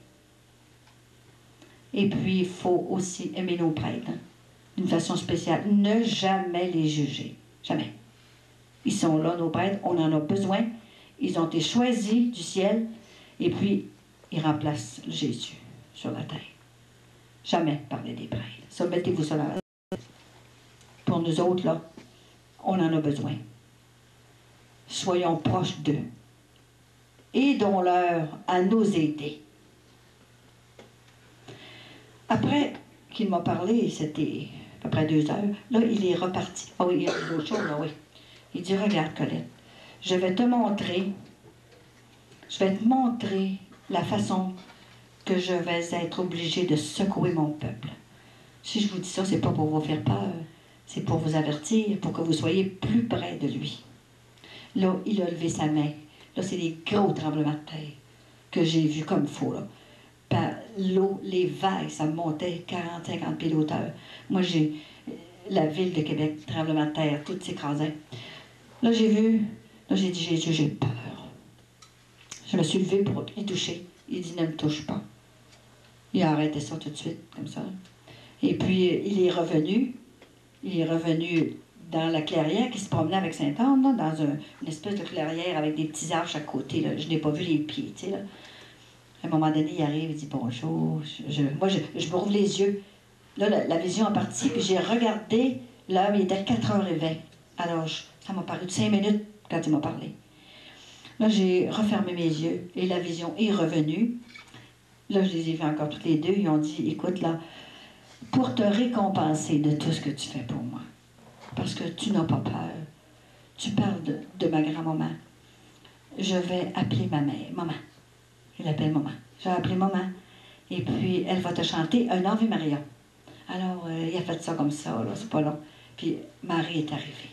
Et puis, il faut aussi aimer nos prêtres, hein, d'une façon spéciale. Ne jamais les juger. Jamais. Ils sont là, nos prêtres, on en a besoin. Ils ont été choisis du ciel, et puis, ils remplacent Jésus sur la terre. Jamais parler des prêtres. Ça, mettez-vous ça là. Pour nous autres, là, on en a besoin. Soyons proches d'eux. Aidons-leur à nous aider. Après qu'il m'a parlé, c'était à peu près 2 heures, là, il est reparti. Ah oui, il y a d'autres choses, là, oui. Il dit, regarde, Colette, je vais te montrer la façon que je vais être obligée de secouer mon peuple. Si je vous dis ça, c'est pas pour vous faire peur, c'est pour vous avertir, pour que vous soyez plus près de lui. Là, il a levé sa main. Là, c'est des gros tremblements de terre que j'ai vus comme faux, là. L'eau, les vagues, ça montait 40-50 pieds d'auteur. Moi, la ville de Québec, tremblement de terre, tout s'écrasait. Là, j'ai vu, là, j'ai dit, Jésus, j'ai peur. Je me suis levée pour y toucher. Il dit, ne me touche pas. Il a arrêté ça tout de suite, comme ça. Et puis, il est revenu. Il est revenu dans la clairière qui se promenait avec Sainte-Anne, là, dans une espèce de clairière avec des petits arbres à chaque côté. Là. Je n'ai pas vu les pieds, tu sais, là. À un moment donné, il arrive, il dit bonjour. Moi, je me rouvre les yeux. Là, la vision est partie, puis j'ai regardé. L'heure, il était 4h20. Alors, ça m'a paru de 5 minutes quand il m'a parlé. Là, j'ai refermé mes yeux et la vision est revenue. Là, je les ai vus encore toutes les deux. Ils ont dit, écoute, là, pour te récompenser de tout ce que tu fais pour moi, parce que tu n'as pas peur, tu parles de ma grand-maman. Je vais appeler ma mère, maman. Je l'appelle maman. Je vais appeler maman. Et puis, elle va te chanter un Ave Maria. Alors, il a fait ça comme ça, là, c'est pas long. Puis, Marie est arrivée.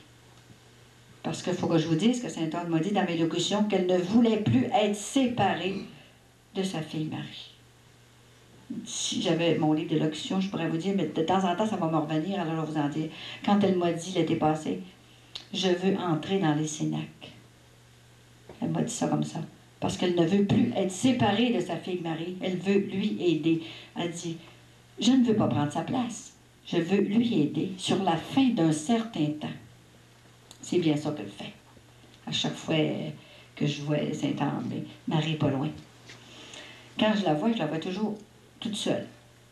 Parce qu'il faut que je vous dise que Sainte-Anne m'a dit dans mes locutions qu'elle ne voulait plus être séparée de sa fille Marie. Si j'avais mon livre de locution, je pourrais vous dire, mais de temps en temps, ça va me revenir, alors je vais vous en dire. Quand elle m'a dit l'été passé, je veux entrer dans les cénacles. Elle m'a dit ça comme ça. Parce qu'elle ne veut plus être séparée de sa fille Marie. Elle veut lui aider. Elle dit, je ne veux pas prendre sa place. Je veux lui aider sur la fin d'un certain temps. C'est bien ça qu'elle fait. À chaque fois que je vois Sainte-Anne, Marie n'est pas loin. Quand je la vois toujours toute seule.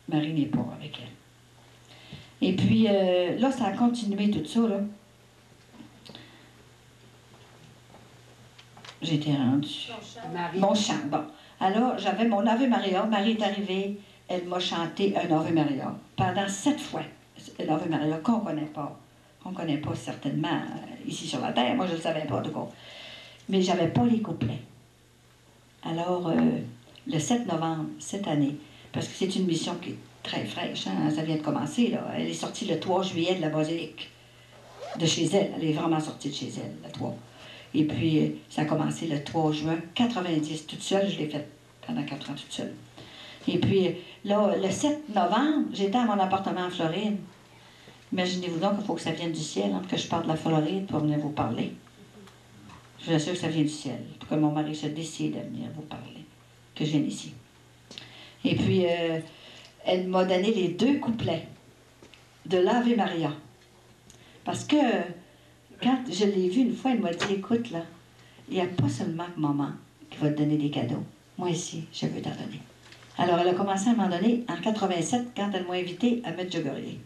Marie n'est pas avec elle. Et puis, là, ça a continué tout ça, là. J'étais rendue. Mon chant, bon. Alors, j'avais mon Ave Maria. Marie est arrivée. Elle m'a chanté un Ave Maria. Pendant 7 fois. Un Ave Maria qu'on ne connaît pas. Qu'on ne connaît pas certainement ici sur la terre. Moi, je ne le savais pas, de quoi. Mais je n'avais pas les couplets. Alors, le 7 novembre, cette année, parce que c'est une mission qui est très fraîche, hein, ça vient de commencer, là. Elle est sortie le 3 juillet de la basilique, de chez elle. Elle est vraiment sortie de chez elle, le 3. Et puis, ça a commencé le 3 juin 90, toute seule. Je l'ai faite pendant 4 ans toute seule. Et puis, là, le 7 novembre, j'étais à mon appartement en Floride. Imaginez-vous donc qu'il faut que ça vienne du ciel, hein, que je parte de la Floride pour venir vous parler. Je vous assure que ça vient du ciel, pour que mon mari se décide à venir vous parler, que je vienne ici. Et puis, elle m'a donné les 2 couplets de l'Ave Maria. Parce que, quand je l'ai vue une fois, elle m'a dit, écoute, là, il n'y a pas seulement maman qui va te donner des cadeaux. Moi aussi, je veux t'en donner. Alors, elle a commencé à m'en donner en 87, quand elle m'a invitée à Medjugorje.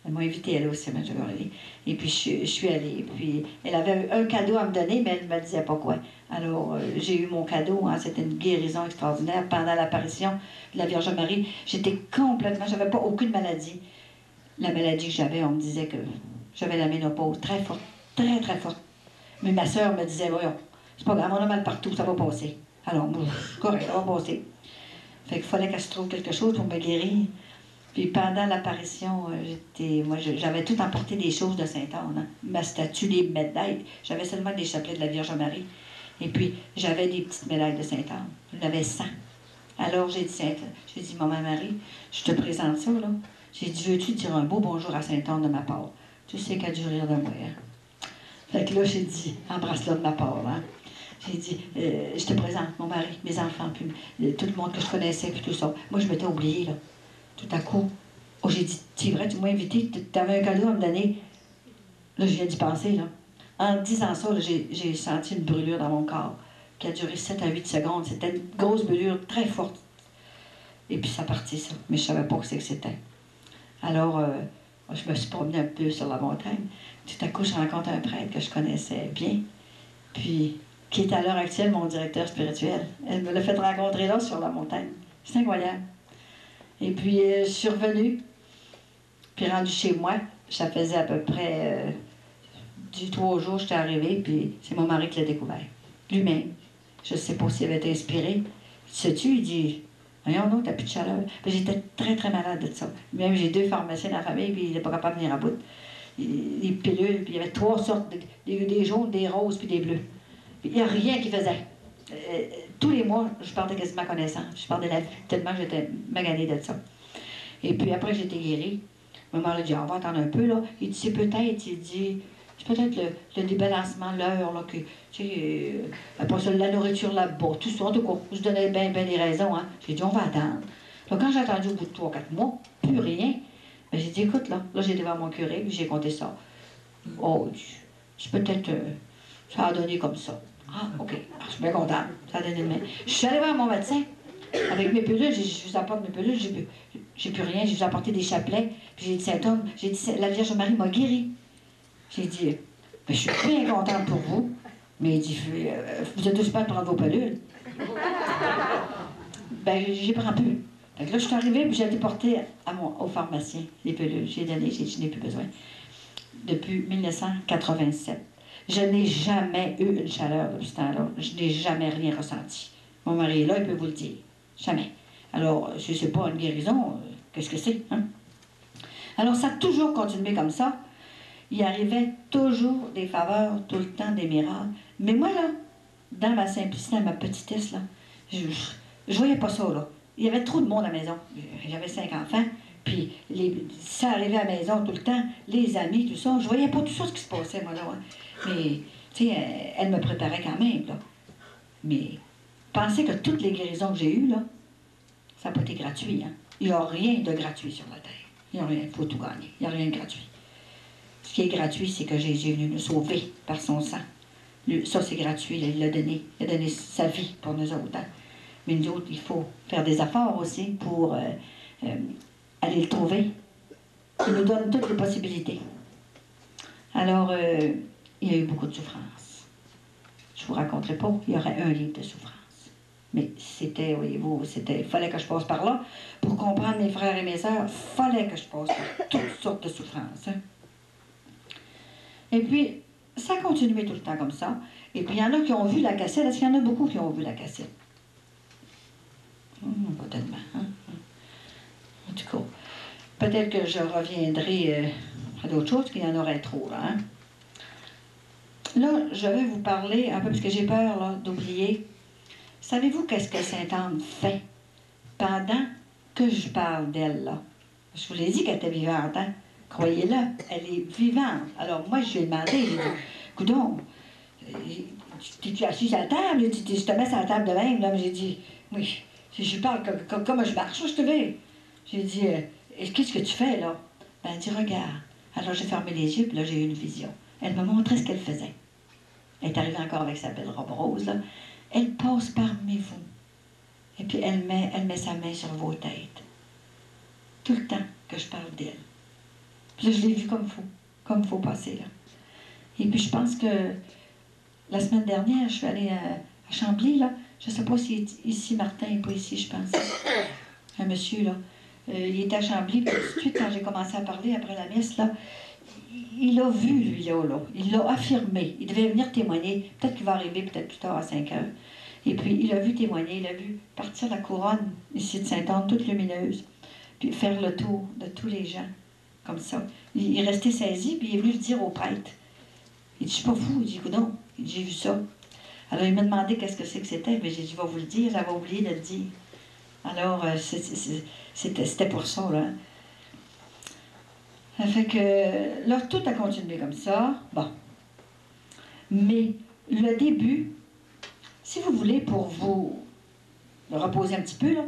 Elle m'a invitée, elle aussi, à Medjugorje. Et puis, je suis allée. Puis, elle avait un cadeau à me donner, mais elle ne me disait pas quoi. Alors, j'ai eu mon cadeau. Hein, c'était une guérison extraordinaire. Pendant l'apparition de la Vierge Marie, j'étais complètement... J'avais pas aucune maladie. La maladie que j'avais, on me disait que j'avais la ménopause très forte. Très, très forte. Mais ma sœur me disait, voyons, c'est pas grave, on a mal partout, ça va passer. Alors, moi, c'est correct, ça va passer. Fait qu'il fallait qu'elle se trouve quelque chose pour me guérir. Puis pendant l'apparition, j'avais tout emporté des choses de Sainte-Anne. Hein. Ma statue, les médailles. J'avais seulement des chapelets de la Vierge Marie. Et puis, j'avais des petites médailles de Sainte-Anne. J'en avais 100. Alors, j'ai dit, Maman Marie, je te présente ça, là. J'ai dit, veux-tu dire un beau bonjour à Sainte-Anne de ma part? Tu sais qu'elle a dû rire de moi, hein? Fait que là, j'ai dit, embrasse-la de ma part, hein? J'ai dit, je te présente mon mari, mes enfants, puis tout le monde que je connaissais, puis tout ça. Moi, je m'étais oubliée, là. Tout à coup, oh, j'ai dit, c'est vrai, tu m'as invité, tu avais un cadeau à me donner. Là, je viens d'y penser, là. En disant ça, j'ai senti une brûlure dans mon corps qui a duré 7 à 8 secondes. C'était une grosse brûlure très forte. Et puis, ça partit, ça. Mais je ne savais pas ce que c'était. Alors, je me suis promenée un peu sur la montagne. Tout à coup, je rencontre un prêtre que je connaissais bien, puis qui est à l'heure actuelle mon directeur spirituel. Elle me l'a fait rencontrer là, sur la montagne. C'est incroyable. Et puis, je suis revenue, puis rendue chez moi. Ça faisait à peu près du 3 jours que j'étais arrivée, puis c'est mon mari qui l'a découvert. Lui-même. Je ne sais pas s'il avait été inspiré. Sais-tu, il dit, voyons non, t'as plus de chaleur. Puis j'étais très, très malade de ça. Même j'ai 2 pharmaciens dans la famille, puis il n'est pas capable de venir à bout. Les pilules, puis il y avait 3 sortes, des jaunes, des roses, puis des bleus. Puis il n'y a rien qui faisait. Tous les mois, je perdais quasiment connaissance. Je perdais la vue, tellement que j'étais maganée de ça. Et puis après, j'étais guérie. Maman a dit, on va attendre un peu, là. Il dit, c'est peut-être, il dit, c'est peut-être le débalancement, l'heure, là, que, tu sais, après ça, la nourriture là-bas, tout ça, en tout cas, je donnais bien des raisons, hein. J'ai dit, on va attendre. Donc, quand j'ai attendu au bout de 3 ou 4 mois, plus rien, ben, j'ai dit, écoute, là, j'ai été voir mon curé, puis j'ai compté ça. Oh, c'est peut-être, ça a donné comme ça. Ah, OK, je suis bien contente, ça a donné de même. Je suis allée voir mon médecin, avec mes pilules, je vous apporte mes pilules, j'ai plus rien, je vous ai apporté des chapelets, puis j'ai dit, Saint-Homme, j'ai dit, la Vierge Marie m'a guéri. J'ai dit, ben, je suis bien contente pour vous, mais il dit, vous êtes occupé de prendre vos pilules. Ben, j'y prends plus. Fait que là, je suis arrivée, puis j'ai été portée au pharmacien, les pilules. J'ai donné, j'ai dit, je n'ai plus besoin. Depuis 1987. Je n'ai jamais eu une chaleur depuis ce temps-là. Je n'ai jamais rien ressenti. Mon mari est là, il peut vous le dire. Jamais. Alors, je ne sais pas, une guérison, qu'est-ce que c'est, hein? Alors, ça a toujours continué comme ça. Il arrivait toujours des faveurs, tout le temps des miracles. Mais moi, là, dans ma simplicité, dans ma petitesse, là, je voyais pas ça, là. Il y avait trop de monde à la maison. J'avais 5 enfants. Puis, ça arrivait à la maison tout le temps, les amis, tout ça. Je voyais pas tout ça ce qui se passait, moi, là. Hein. Mais, tu sais, elle me préparait quand même, là. Mais, pensez que toutes les guérisons que j'ai eues, là, ça n'a pas été gratuit, hein. Il n'y a rien de gratuit sur la terre. Il n'y a rien, il faut tout gagner. Il n'y a rien de gratuit. Ce qui est gratuit, c'est que Jésus est venu nous sauver par son sang. Ça, c'est gratuit, là, il l'a donné. Il a donné sa vie pour nous autres. Hein. Mais nous autres, il faut faire des efforts aussi pour aller le trouver. Il nous donne toutes les possibilités. Alors, il y a eu beaucoup de souffrance. Je ne vous raconterai pas, il y aurait un livre de souffrance. Mais c'était, voyez-vous, il fallait que je passe par là. Pour comprendre mes frères et mes sœurs, il fallait que je passe par toutes sortes de souffrances. Hein. Et puis, ça a continué tout le temps comme ça. Et puis, il y en a qui ont vu la cassette. Est-ce qu'il y en a beaucoup qui ont vu la cassette? Pas tellement. Hein? En tout cas, peut-être que je reviendrai à d'autres choses, qu'il y en aurait trop. Là, hein? Là, je vais vous parler un peu, parce que j'ai peur d'oublier. Savez-vous qu'est-ce que Sainte-Anne fait pendant que je parle d'elle, là? Je vous l'ai dit qu'elle était vivante, hein? Croyez-le, elle est vivante. Alors, moi, je lui ai demandé, j'ai dit, coudonc, t'es-tu assise à la table? Je te mets sur la table de même, là. J'ai dit, oui, je parle comme je marche, je te vais. J'ai dit, qu'est-ce que tu fais, là? Ben, elle dit, regarde. Alors, j'ai fermé les yeux, puis là, j'ai eu une vision. Elle m'a montré ce qu'elle faisait. Elle est arrivée encore avec sa belle robe rose, là. Elle passe parmi vous. Et puis, elle met sa main sur vos têtes. Tout le temps que je parle d'elle. Puis là, je l'ai vu comme il faut passer, là. Et puis, je pense que la semaine dernière, je suis allée à Chambly, là. Je ne sais pas si ici, Martin n'est pas ici, je pense. Un monsieur, là. Il était à Chambly, puis tout de suite, quand j'ai commencé à parler après la messe, là, il a vu, lui, là. Il l'a affirmé. Il devait venir témoigner. Peut-être qu'il va arriver peut-être plus tard à 5 heures. Et puis, il a vu témoigner, il a vu partir la couronne ici de Sainte-Anne, toute lumineuse, puis faire le tour de tous les gens, comme ça. Il est resté saisi, puis il est venu le dire au prêtre. Il dit, je suis pas fou. Il dit, non. Il dit, j'ai vu ça. Alors, il m'a demandé qu'est-ce que c'est que c'était, mais j'ai dit, je vais vous le dire, j'avais oublié de le dire. Alors, c'était pour ça, là. Ça fait que, là, tout a continué comme ça. Bon. Mais, le début, si vous voulez, pour vous reposer un petit peu, là,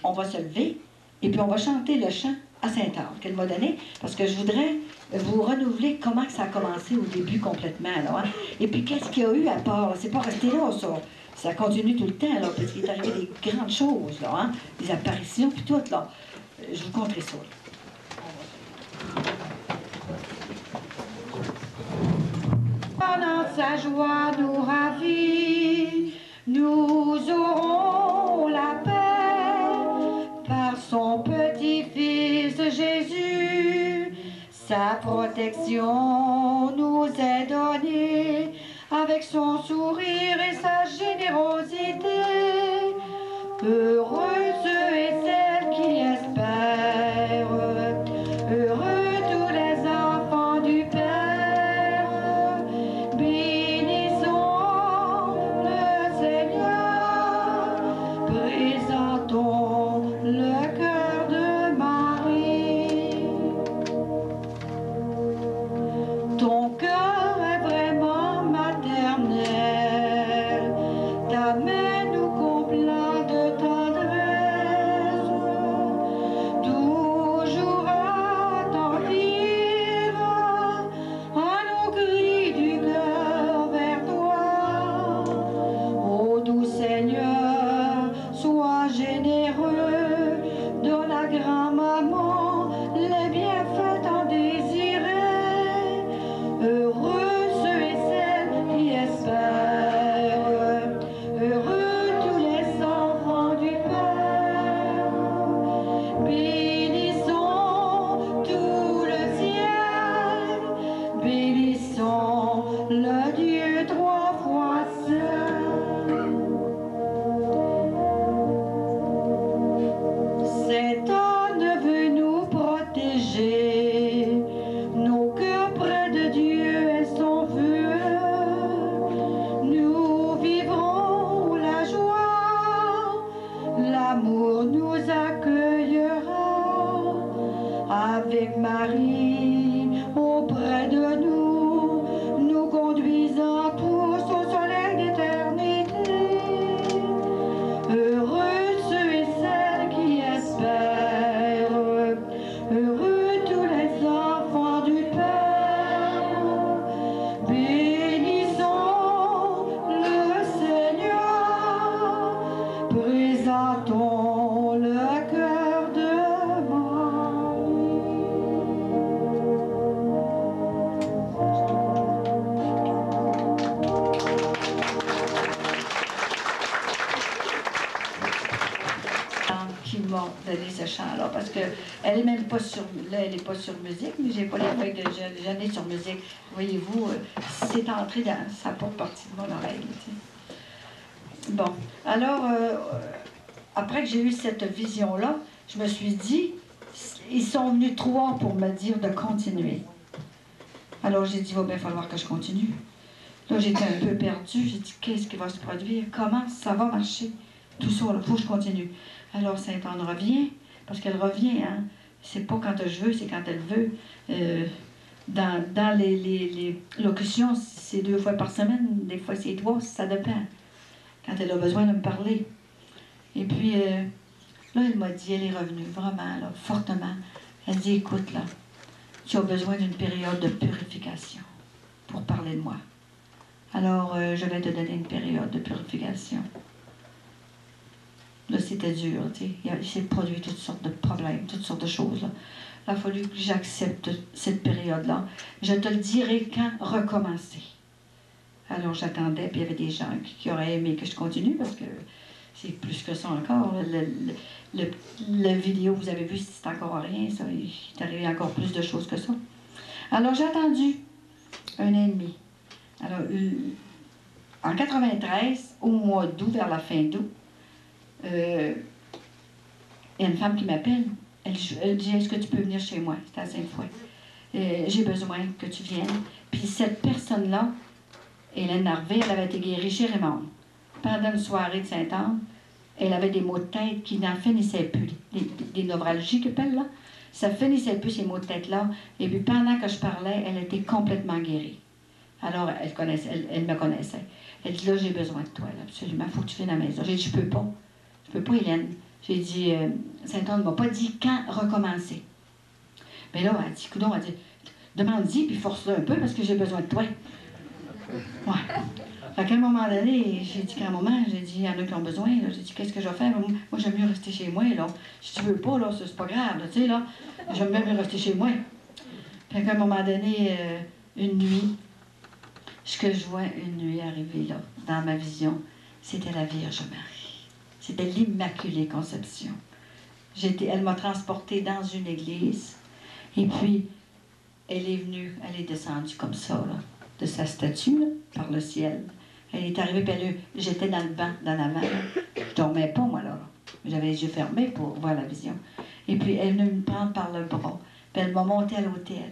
on va se lever, et puis on va chanter le chant à Sainte-Anne qu'elle m'a donné, parce que je voudrais vous renouveler comment ça a commencé au début complètement. Là, hein. Et puis qu'est-ce qu'il y a eu à part? C'est pas resté là, ça. Ça continue tout le temps, là, parce qu'il est arrivé des grandes choses, là, hein, des apparitions, puis tout, là. Je vous conterai ça. Là. Pendant sa joie nous ravit, nous aurons la paix par son petit-fils Jésus. Sa protection nous est donnée avec son sourire et sa générosité. Heureux ceux et celles qui espèrent, heureux tous les enfants du Père. Bénissons le Seigneur, présentons le cœur de Marie. généreux, dont la grand-maman les bienfaits en désiraient. Heureux ceux et celles qui espèrent, heureux tous les enfants du Père. Bénissons tout le ciel, bénissons le Dieu trois fois saint. Cet âne veut nous protéger, nos cœurs près de Dieu est son vœu. Nous vivrons la joie, l'amour nous accueillera. Avec Marie auprès de nous, nous conduisant tous au soleil d'éternité. Heureux ceux et celles qui espèrent, heureux tous les enfants du Père. Bénissons le Seigneur, présentons le cœur de qui m'ont donné ce chant-là, parce qu'elle n'est même pas sur, là, elle n'est pas sur musique, mais j'ai pas les feuilles de jeûner sur musique. Voyez-vous, c'est entré dans, ça porte partie de mon oreille. Tu sais. Bon, alors, après que j'ai eu cette vision-là, je me suis dit, ils sont venus trois pour me dire de continuer. Alors j'ai dit, il va bien falloir que je continue. Là, j'étais un peu perdue, j'ai dit, qu'est-ce qui va se produire? Comment ça va marcher? Tout ça, il faut que je continue. Alors Sainte-Anne revient, parce qu'elle revient, hein. C'est pas quand je veux, c'est quand elle veut. Dans les locutions, c'est 2 fois par semaine, des fois c'est 3, ça dépend. Quand elle a besoin de me parler. Et puis, là, elle m'a dit, elle est revenue, vraiment, là, fortement. Elle dit, écoute, là, tu as besoin d'une période de purification pour parler de moi. Alors, je vais te donner une période de purification. Là, c'était dur, tu sais. Il s'est produit toutes sortes de problèmes, toutes sortes de choses, là. Il a fallu que j'accepte cette période-là. Je te le dirai quand recommencer. Alors, j'attendais, puis il y avait des gens qui auraient aimé que je continue, parce que c'est plus que ça encore. Le vidéo, vous avez vu, c'est encore rien, ça. Il est arrivé encore plus de choses que ça. Alors, j'ai attendu 1 an et demi. Alors, en 93, au mois d'août, vers la fin d'août, il y a une femme qui m'appelle. Elle dit, est-ce que tu peux venir chez moi? C'était à Sainte-Foy. J'ai besoin que tu viennes. Puis cette personne-là, Hélène Harvey, elle avait été guérie chez Raymond. Pendant une soirée de Sainte-Anne, elle avait des maux de tête qui n'en finissaient plus. Des neuralgies qu'elle appelle, là. Ça finissait plus, ces maux de tête-là. Et puis pendant que je parlais, elle était complètement guérie. Alors, elle me connaissait. Elle dit, là, j'ai besoin de toi, là, absolument. Il faut que tu viennes à la maison. J'ai dit, je peux pas. Je peux pas, Hélène. J'ai dit, Sainte-Anne ne m'a pas dit quand recommencer. Mais là, elle dit, coudonc, elle dit, demande-y, puis force-le un peu, parce que j'ai besoin de toi. Ouais. Fait qu'à un moment donné, j'ai dit qu'à un moment, j'ai dit, il y en a qui ont besoin, là. J'ai dit, qu'est-ce que je vais faire? Moi, j'aime mieux rester chez moi, là. Si tu veux pas, là, c'est pas grave, là, tu sais, là. J'aime bien mieux rester chez moi. Fait qu'à un moment donné, une nuit, ce que je vois une nuit arriver, là, dans ma vision, c'était la Vierge Marie. C'était l'Immaculée Conception. Elle m'a transportée dans une église, et puis, elle est venue, elle est descendue comme ça, là, de sa statue, là, par le ciel. Elle est arrivée, puis j'étais dans le banc, dans la main. Je dormais pas, moi, là. J'avais les yeux fermés pour voir la vision. Et puis, elle est venue me prendre par le bras, puis elle m'a monté à l'autel.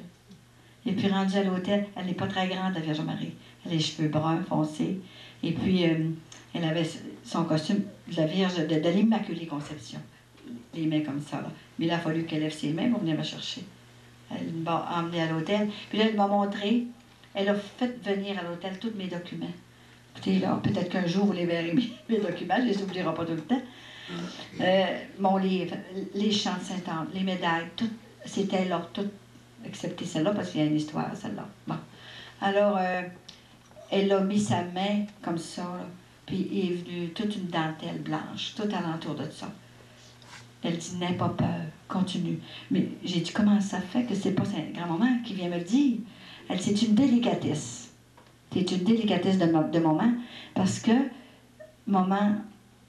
Et puis, rendue à l'autel, elle n'est pas très grande, la Vierge Marie. Elle a les cheveux bruns, foncés. Et puis, elle avait son costume de la Vierge, de l'Immaculée Conception. Les mains comme ça, là. Mais il a fallu qu'elle lève ses mains pour venir me chercher. Elle m'a emmenée à l'hôtel. Puis là, elle m'a montré, elle a fait venir à l'hôtel tous mes documents. Écoutez, là, peut-être qu'un jour, vous les verrez, mes documents, je ne les oublierai pas tout le temps. Mon livre, les chants de Sainte-Anne, les médailles, tout, c'était là, tout, excepté celle-là, parce qu'il y a une histoire, celle-là. Bon. Alors, elle a mis sa main comme ça, là, Puis il est venu toute une dentelle blanche, tout alentour de ça. Elle dit, n'aie pas peur, continue. Mais j'ai dit, comment ça fait que c'est pas sa grand-maman qui vient me le dire? Elle dit, c'est une délicatesse. C'est une délicatesse de maman, parce que maman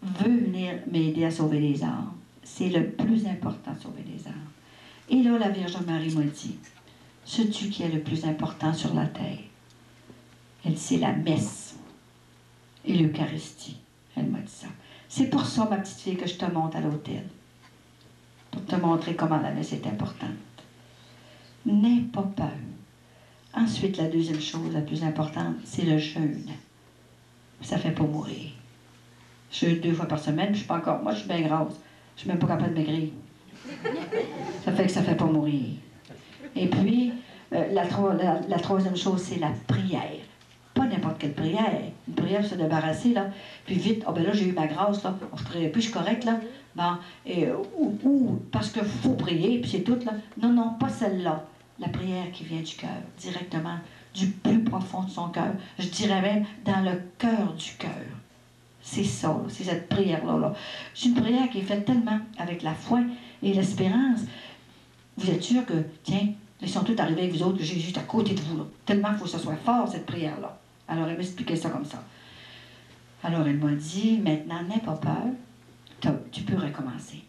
veut venir m'aider à sauver les âmes. C'est le plus important, sauver les âmes. Et là, la Vierge Marie m'a dit, sais-tu qui est le plus important sur la terre? Elle dit, c'est la messe et l'Eucharistie. Elle m'a dit ça. C'est pour ça, ma petite fille, que je te monte à l'autel. Pour te montrer comment la messe est importante. N'aie pas peur. Ensuite, la deuxième chose, la plus importante, c'est le jeûne. Ça ne fait pas mourir. Je jeûne 2 fois par semaine, je ne suis pas encore... Moi, je suis bien grasse. Je ne suis même pas capable de maigrir. Ça fait que ça ne fait pas mourir. Et puis, la troisième chose, c'est la prière. Pas n'importe quelle prière. Une prière pour se débarrasser, là. Puis vite, oh ben là, j'ai eu ma grâce, là. Je ne prierai plus, je suis correcte, là. Bon, ou parce qu'il faut prier, puis c'est tout, là. Non, non, pas celle-là. La prière qui vient du cœur, directement, du plus profond de son cœur. Je dirais même dans le cœur du cœur. C'est ça, là, c'est cette prière-là. Là. C'est une prière qui est faite tellement avec la foi et l'espérance. Vous êtes sûr que, tiens, ils sont tous arrivés avec vous autres, que Jésus est à côté de vous. Là. Tellement il faut que ce soit fort, cette prière-là. Alors, elle m'expliquait ça comme ça. Alors, elle m'a dit, maintenant, n'aie pas peur, tu peux recommencer.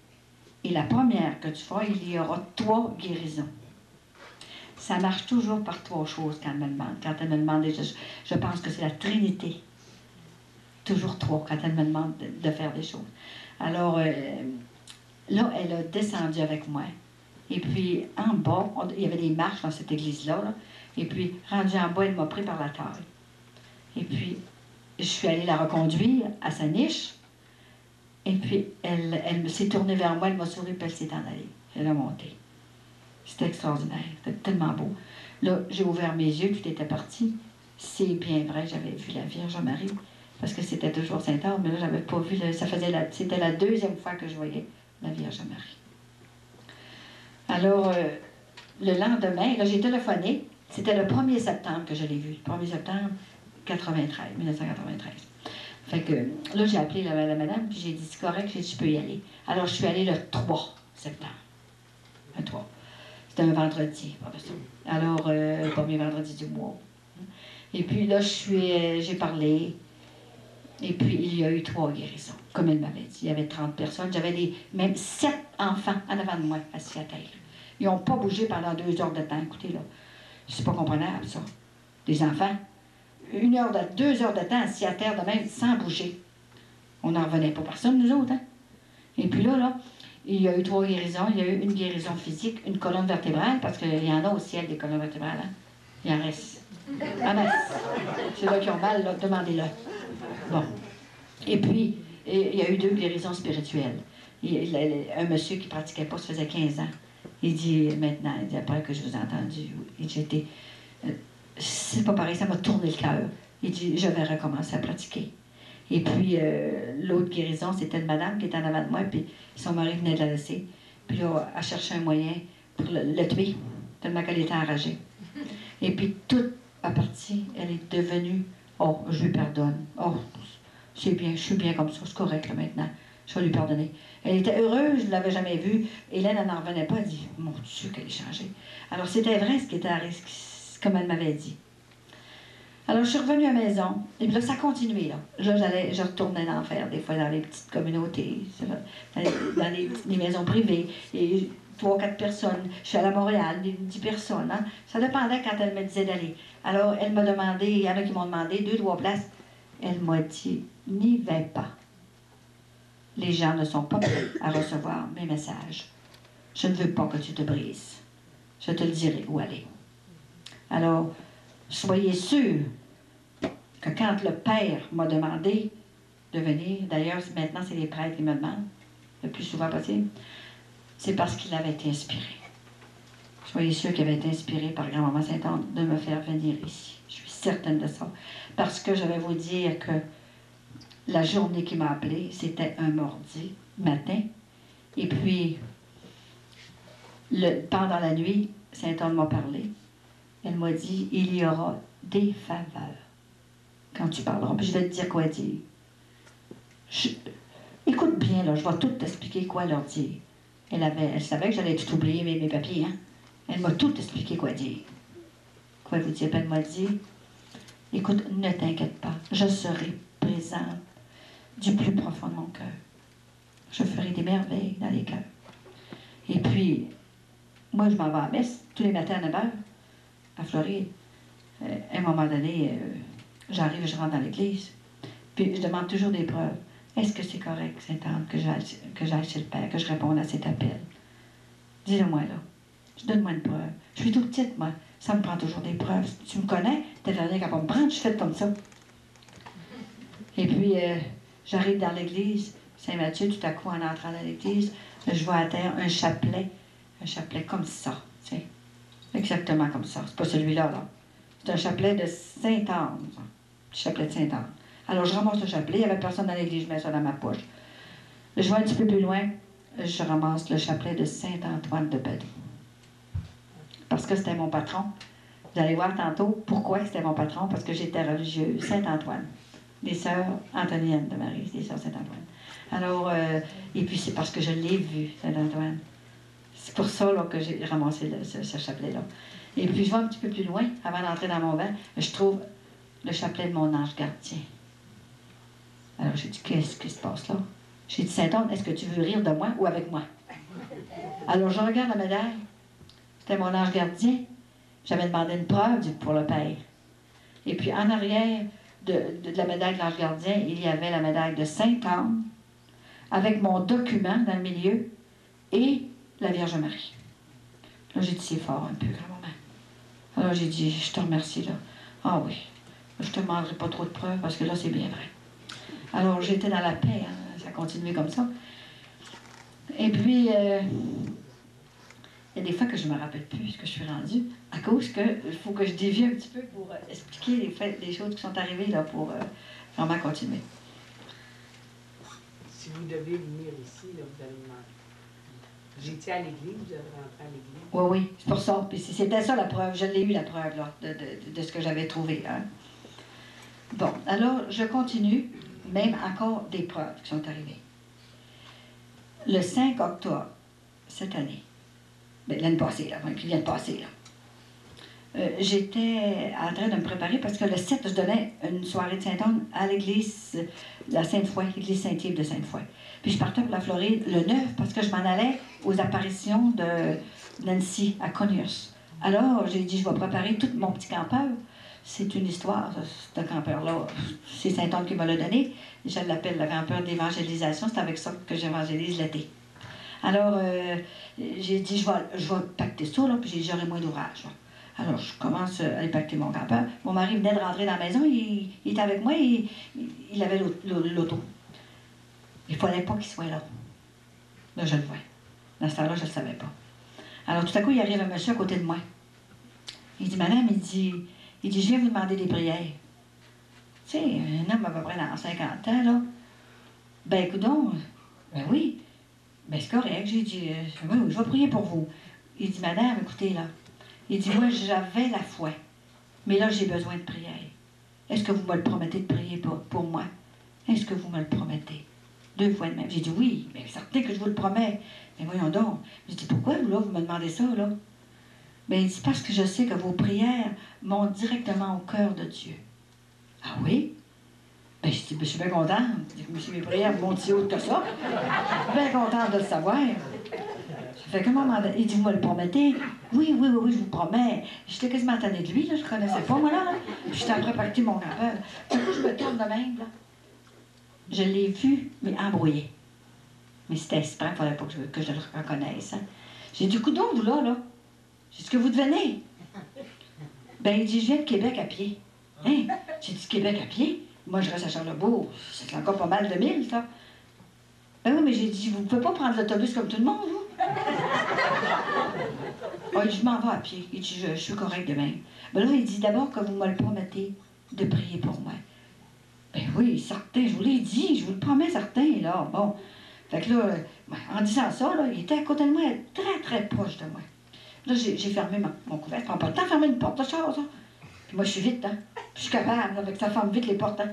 Et la première que tu feras, il y aura 3 guérisons. Ça marche toujours par 3 choses quand elle me demande. Quand elle me demande, je pense que c'est la Trinité. Toujours 3 quand elle me demande de faire des choses. Alors, là, elle a descendu avec moi. Et puis, en bas, il y avait des marches dans cette église-là. Là. Et puis, rendue en bas, elle m'a pris par la taille. Et puis, je suis allée la reconduire à sa niche. Et puis, elle s'est tournée vers moi, elle m'a souri, puis elle s'est en allée. Elle a monté. C'était extraordinaire. C'était tellement beau. Là, j'ai ouvert mes yeux, tout était parti. C'est bien vrai, j'avais vu la Vierge Marie. Parce que c'était toujours Saint-Anne, mais là, j'avais pas vu. C'était la 2e fois que je voyais la Vierge Marie. Alors, le lendemain, là, j'ai téléphoné. C'était le 1er septembre que je l'ai vu. Le 1er septembre 1993. Fait que là, j'ai appelé la madame, puis j'ai dit, c'est correct, je peux y aller. Alors, je suis allée le 3 septembre. Le 3. C'était un vendredi, pas ça. Alors, le premier vendredi du mois. Et puis là, j'ai parlé. Et puis, il y a eu 3 guérisons, comme elle m'avait dit. Il y avait 30 personnes. J'avais même 7 enfants en avant de moi, assis à terre. Ils n'ont pas bougé pendant 2 heures de temps. Écoutez, là, c'est pas comprenable, ça. Des enfants, 2 heures de temps assis à terre de même, sans bouger. On n'en revenait pas personne, nous autres, hein? Et puis là, il y a eu 3 guérisons. Il y a eu une guérison physique, une colonne vertébrale, parce qu'il y en a au ciel des colonnes vertébrales, hein? Il en reste. Ah ben, ceux-là qui ont mal, là, demandez-le. Bon. Et puis, il y a eu 2 guérisons spirituelles. Un monsieur qui ne pratiquait pas, ça faisait 15 ans. Il dit maintenant, il dit, après que je vous ai entendu, il dit, c'est pas pareil, ça m'a tourné le cœur. Il dit, je vais recommencer à pratiquer. Et puis, l'autre guérison, c'était une madame qui était en avant de moi, puis son mari venait de la laisser. Puis là, elle cherchait un moyen pour le tuer, tellement qu'elle était enragée. Et puis, toute à partie, elle est devenue, oh, je lui pardonne. Oh, c'est bien, je suis bien comme ça, c'est correct là maintenant. Je vais lui pardonner. Elle était heureuse, je ne l'avais jamais vue. Hélène, elle n'en revenait pas, elle dit, mon Dieu, qu'elle est changée. Alors, c'était vrai ce qui était comme elle m'avait dit. Alors, je suis revenue à la maison, et puis là, ça a continué, là. Là, je retournais en faire, des fois dans les petites communautés, dans les maisons privées, et 3 ou 4 personnes. Je suis allée à Montréal, 10 personnes, hein. Ça dépendait quand elle me disait d'aller. Alors, elle m'a demandé, il y en a qui m'ont demandé 2 ou 3 places. Elle m'a dit, n'y vais pas. Les gens ne sont pas prêts à recevoir mes messages. Je ne veux pas que tu te brises. Je te le dirai où aller. Alors, soyez sûrs que quand le Père m'a demandé de venir, d'ailleurs, maintenant, c'est les prêtres qui me demandent, le plus souvent possible, c'est parce qu'il avait été inspiré. Soyez sûrs qu'il avait été inspiré par Grand-Maman Sainte-Anne de me faire venir ici. Je suis certaine de ça. Parce que je vais vous dire que la journée qui m'a appelée, c'était un mardi matin. Et puis, pendant la nuit, Sainte-Anne m'a parlé. Elle m'a dit, il y aura des faveurs quand tu parleras. Puis je vais te dire quoi dire. Écoute bien, là, je vais tout t'expliquer quoi leur dire. Elle savait que j'allais tout oublier, mes papiers, hein. Elle m'a tout expliqué quoi dire. Quoi vous dire? Elle m'a dit, écoute, ne t'inquiète pas, je serai présente du plus profond de mon cœur. Je ferai des merveilles dans les cœurs. Et puis, moi, je m'en vais à la messe tous les matins à 9h, à Floride. À un moment donné, j'arrive et je rentre dans l'église. Puis, je demande toujours des preuves. Est-ce que c'est correct, Sainte-Anne, que j'aille chez le Père, que je réponde à cet appel? Dis-le-moi, là. Donne-moi une preuve. Je suis toute petite, moi. Ça me prend toujours des preuves. Tu me connais, t'es rien qu'à pas me prendre, je fais comme ça. Et puis, j'arrive dans l'église, Saint-Matthieu, tout à coup, en entrant dans l'église, je vois à terre un chapelet comme ça, tu sais. Exactement comme ça. C'est pas celui-là, là. C'est un chapelet de Sainte-Anne. Le chapelet de Sainte-Anne. Alors, je ramasse le chapelet, il n'y avait personne dans l'église, je mets ça dans ma poche. Je vais un petit peu plus loin, je ramasse le chapelet de Saint-Antoine de Padoue. Parce que c'était mon patron. Vous allez voir tantôt pourquoi c'était mon patron, parce que j'étais religieuse. Saint-Antoine. Les sœurs Antoniennes de Marie, les sœurs Saint-Antoine. Alors, et puis c'est parce que je l'ai vu, Saint-Antoine. C'est pour ça là, que j'ai ramassé ce chapelet-là. Et puis je vais un petit peu plus loin, avant d'entrer dans mon bain, je trouve le chapelet de mon ange gardien. Alors j'ai dit, qu'est-ce qui se passe là? J'ai dit, Saint-Anne, est-ce que tu veux rire de moi ou avec moi? Alors je regarde la médaille. C'était mon ange gardien. J'avais demandé une preuve pour le Père. Et puis en arrière de la médaille de l'ange gardien, il y avait la médaille de Sainte-Anne, avec mon document dans le milieu, et la Vierge Marie. Là, j'ai dit, c'est fort un peu, grand-maman. Alors j'ai dit, je te remercie, là. Ah oui, je te demanderai pas trop de preuves, parce que là, c'est bien vrai. Alors j'étais dans la paix, hein, ça a continué comme ça. Et puis, il y a des fois que je ne me rappelle plus ce que je suis rendue, à cause qu'il faut que je dévie un petit peu pour expliquer les choses qui sont arrivées, là, pour vraiment continuer. Si vous devez venir ici, là, vous allez demander. J'étais à l'église, vous avez rentré à l'église. Oui, oui, c'est pour ça. Puis c'était ça la preuve. Je l'ai eu, la preuve, là, de ce que j'avais trouvé. Hein. Bon, alors, je continue, même encore des preuves qui sont arrivées. Le 5 octobre, cette année, ben, l'année passée, là, qui vient de passer, là, j'étais en train de me préparer parce que le 7, je donnais une soirée de Sainte-Anne à l'église la Sainte-Foy, l'église Saint-Yves de Sainte-Foy. Puis je partais pour la Floride le 9 parce que je m'en allais aux apparitions de Nancy à Conyers. Alors, j'ai dit, je vais préparer tout mon petit campeur. C'est une histoire, ce campeur-là. C'est Sainte-Anne qui me l'a donné. Je l'appelle le campeur d'évangélisation. C'est avec ça que j'évangélise l'été. Alors, j'ai dit, je vais pacter ça, là, puis j'aurai moins d'ouvrage. Alors, je commence à aller pacter mon campeur. Mon mari venait de rentrer dans la maison, il était avec moi, il avait l'auto. Il ne fallait pas qu'il soit là. Là, je le vois. Dans ce temps-là, je ne le savais pas. Alors, tout à coup, il arrive un monsieur à côté de moi. Il dit, madame, il dit, je viens vous demander des prières. Tu sais, un homme à peu près dans 50 ans, là. Ben, écoutons, ben oui. Ben, c'est correct. J'ai dit, oui, je vais prier pour vous. Il dit, madame, écoutez, là. Il dit, moi, j'avais la foi. Mais là, j'ai besoin de prière. Est-ce que vous me le promettez de prier pour moi? Est-ce que vous me le promettez? 2 fois de même. J'ai dit, oui, mais certain que je vous le promets. Mais voyons donc. J'ai dit, pourquoi, vous me demandez ça, là? Ben, il dit, parce que je sais que vos prières montent directement au cœur de Dieu. Ah oui? Ben, je dis, ben, je suis bien contente. Si mes prières montent si haut que ça. Je suis bien contente de le savoir. Ça fait qu'à un moment donné, il dit, vous me le promettez? Oui, je vous promets. J'étais quasiment tannée de lui, là, je ne connaissais pas, moi, là. J'étais après pacter mon campeur. Du coup, je me tourne de même, là. Je l'ai vu, mais embrouillé. Mais c'était exprès, il ne fallait pas que je le reconnaisse. Hein. J'ai dit, coudonc, vous là? J'ai dit, que vous devenez? Ben, il dit, je viens de Québec à pied. Hein? J'ai dit, Québec à pied? Moi, je reste à Charlebourg. C'est encore pas mal de 1000, ça. Ben oui, mais j'ai dit, vous ne pouvez pas prendre l'autobus comme tout le monde, vous? Oh, il dit, je m'en vais à pied. Il dit, je suis correct demain. Ben là, il dit, d'abord que vous me le promettez de prier pour moi. Ben oui, certain, je vous l'ai dit, je vous le promets, certain, là. Bon. Fait que là, en disant ça, là, il était à côté de moi, très, très proche de moi. Là, j'ai fermé mon couvercle. Ça prend pas le temps de fermer une porte de char, ça. Puis moi, je suis vite, hein. Je suis capable, là, avec ça ferme vite les portes, hein.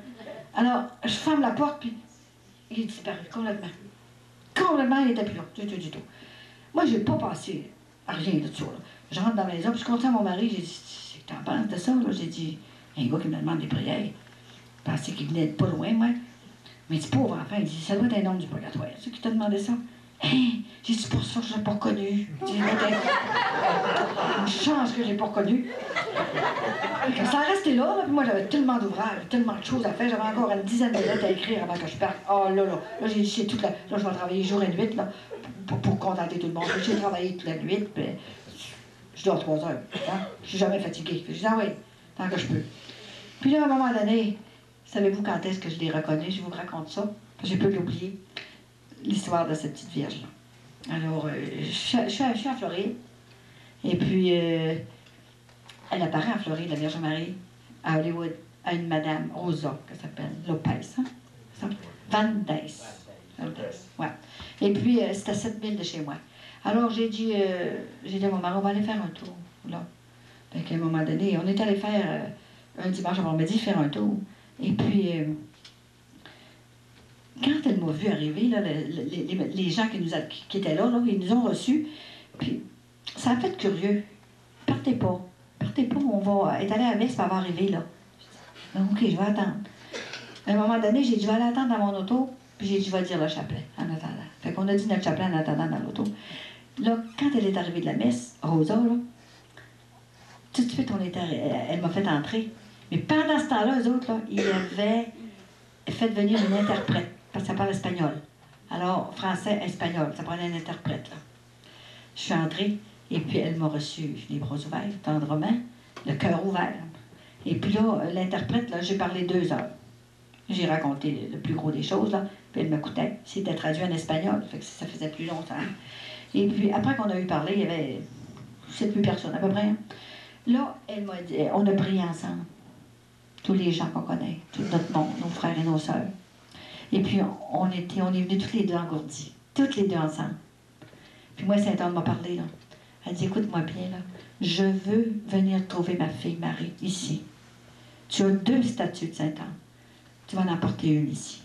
Alors, je ferme la porte, puis Il est disparu complètement. Complètement, il n'était plus là, du tout. Moi, je n'ai pas pensé à rien de ça. Là. Je rentre dans la maison, puis je comptais à mon mari, j'ai dit, c'est que t'en penses de ça? J'ai dit, il y a un gars qui me demande des prières. Je pensais qu'il venait de pas loin, moi. Mais il dit, pauvre enfant, il dit, ça doit être un homme du purgatoire. C'est qui t'a demandé ça? Hein? J'ai dit, c'est pour ça que je ne l'ai pas reconnu. J'ai dit, une chance que je ne l'ai pas reconnu. Ça a resté là, puis moi j'avais tellement d'ouvrages, tellement de choses à faire, j'avais encore une dizaine de lettres à écrire avant que je parte. Oh là, j'ai dit, c'est toute la... Là, je vais travailler jour et nuit, là, pour contenter tout le monde. J'ai travaillé toute la nuit, puis je dors 3 heures. Hein? Je suis jamais fatiguée. Je dis, ah oui, tant que je peux. Puis là, à un moment donné, savez-vous quand est-ce que je l'ai reconnu? Je vous raconte ça. J'ai peu l'oublier, l'histoire de cette petite vierge-là. Alors, je suis à Floride, et puis... elle apparaît en Floride, la Vierge Marie, à Hollywood, à une madame Rosa, qui s'appelle Lopez, hein? Van Dyce. Ouais. Et puis, c'est à 7 000 de chez moi. Alors, j'ai dit à mon mari, on va aller faire un tour, là. Fait qu'à un moment donné, on est allé faire, un dimanche après-midi, faire un tour. Et puis, quand elle m'a vu arriver, là, les gens qui étaient là, ils nous ont reçus. Puis, ça a fait curieux. Partez pas, on va être allé à la messe, ça va arriver, là. Donc, OK, je vais attendre. À un moment donné, j'ai dit, je vais aller attendre dans mon auto, puis j'ai dit, je vais dire le chapelet en attendant. Fait qu'on a dit notre chapelet en attendant dans l'auto. Là, quand elle est arrivée de la messe, Rosa, là, tout de suite, elle m'a fait entrer. Mais pendant ce temps-là, eux autres, là, ils avaient fait venir une interprète, parce que ça parle espagnol. Alors, français, espagnol, ça prenait un interprète, là. Je suis entrée, et puis elle m'a reçu les bras ouverts, tendrement, le cœur ouvert. Et puis là, l'interprète, là, j'ai parlé 2 heures. J'ai raconté le plus gros des choses, là, puis elle m'écoutait. C'était traduit en espagnol, fait que ça faisait plus longtemps. Et puis, après qu'on a eu parlé, il y avait 7-8 personnes à peu près. Là, elle m'a dit, on a prié ensemble. Tous les gens qu'on connaît, tout notre monde, nos frères et nos sœurs. Et puis, on est venus toutes les deux engourdis, toutes les deux ensemble. Puis moi, Saint-Anne m'a parlé, là. Elle dit, écoute-moi bien, là. Je veux venir trouver ma fille Marie, ici. Tu as 2 statues de Saint-Anne. Tu vas en apporter une ici.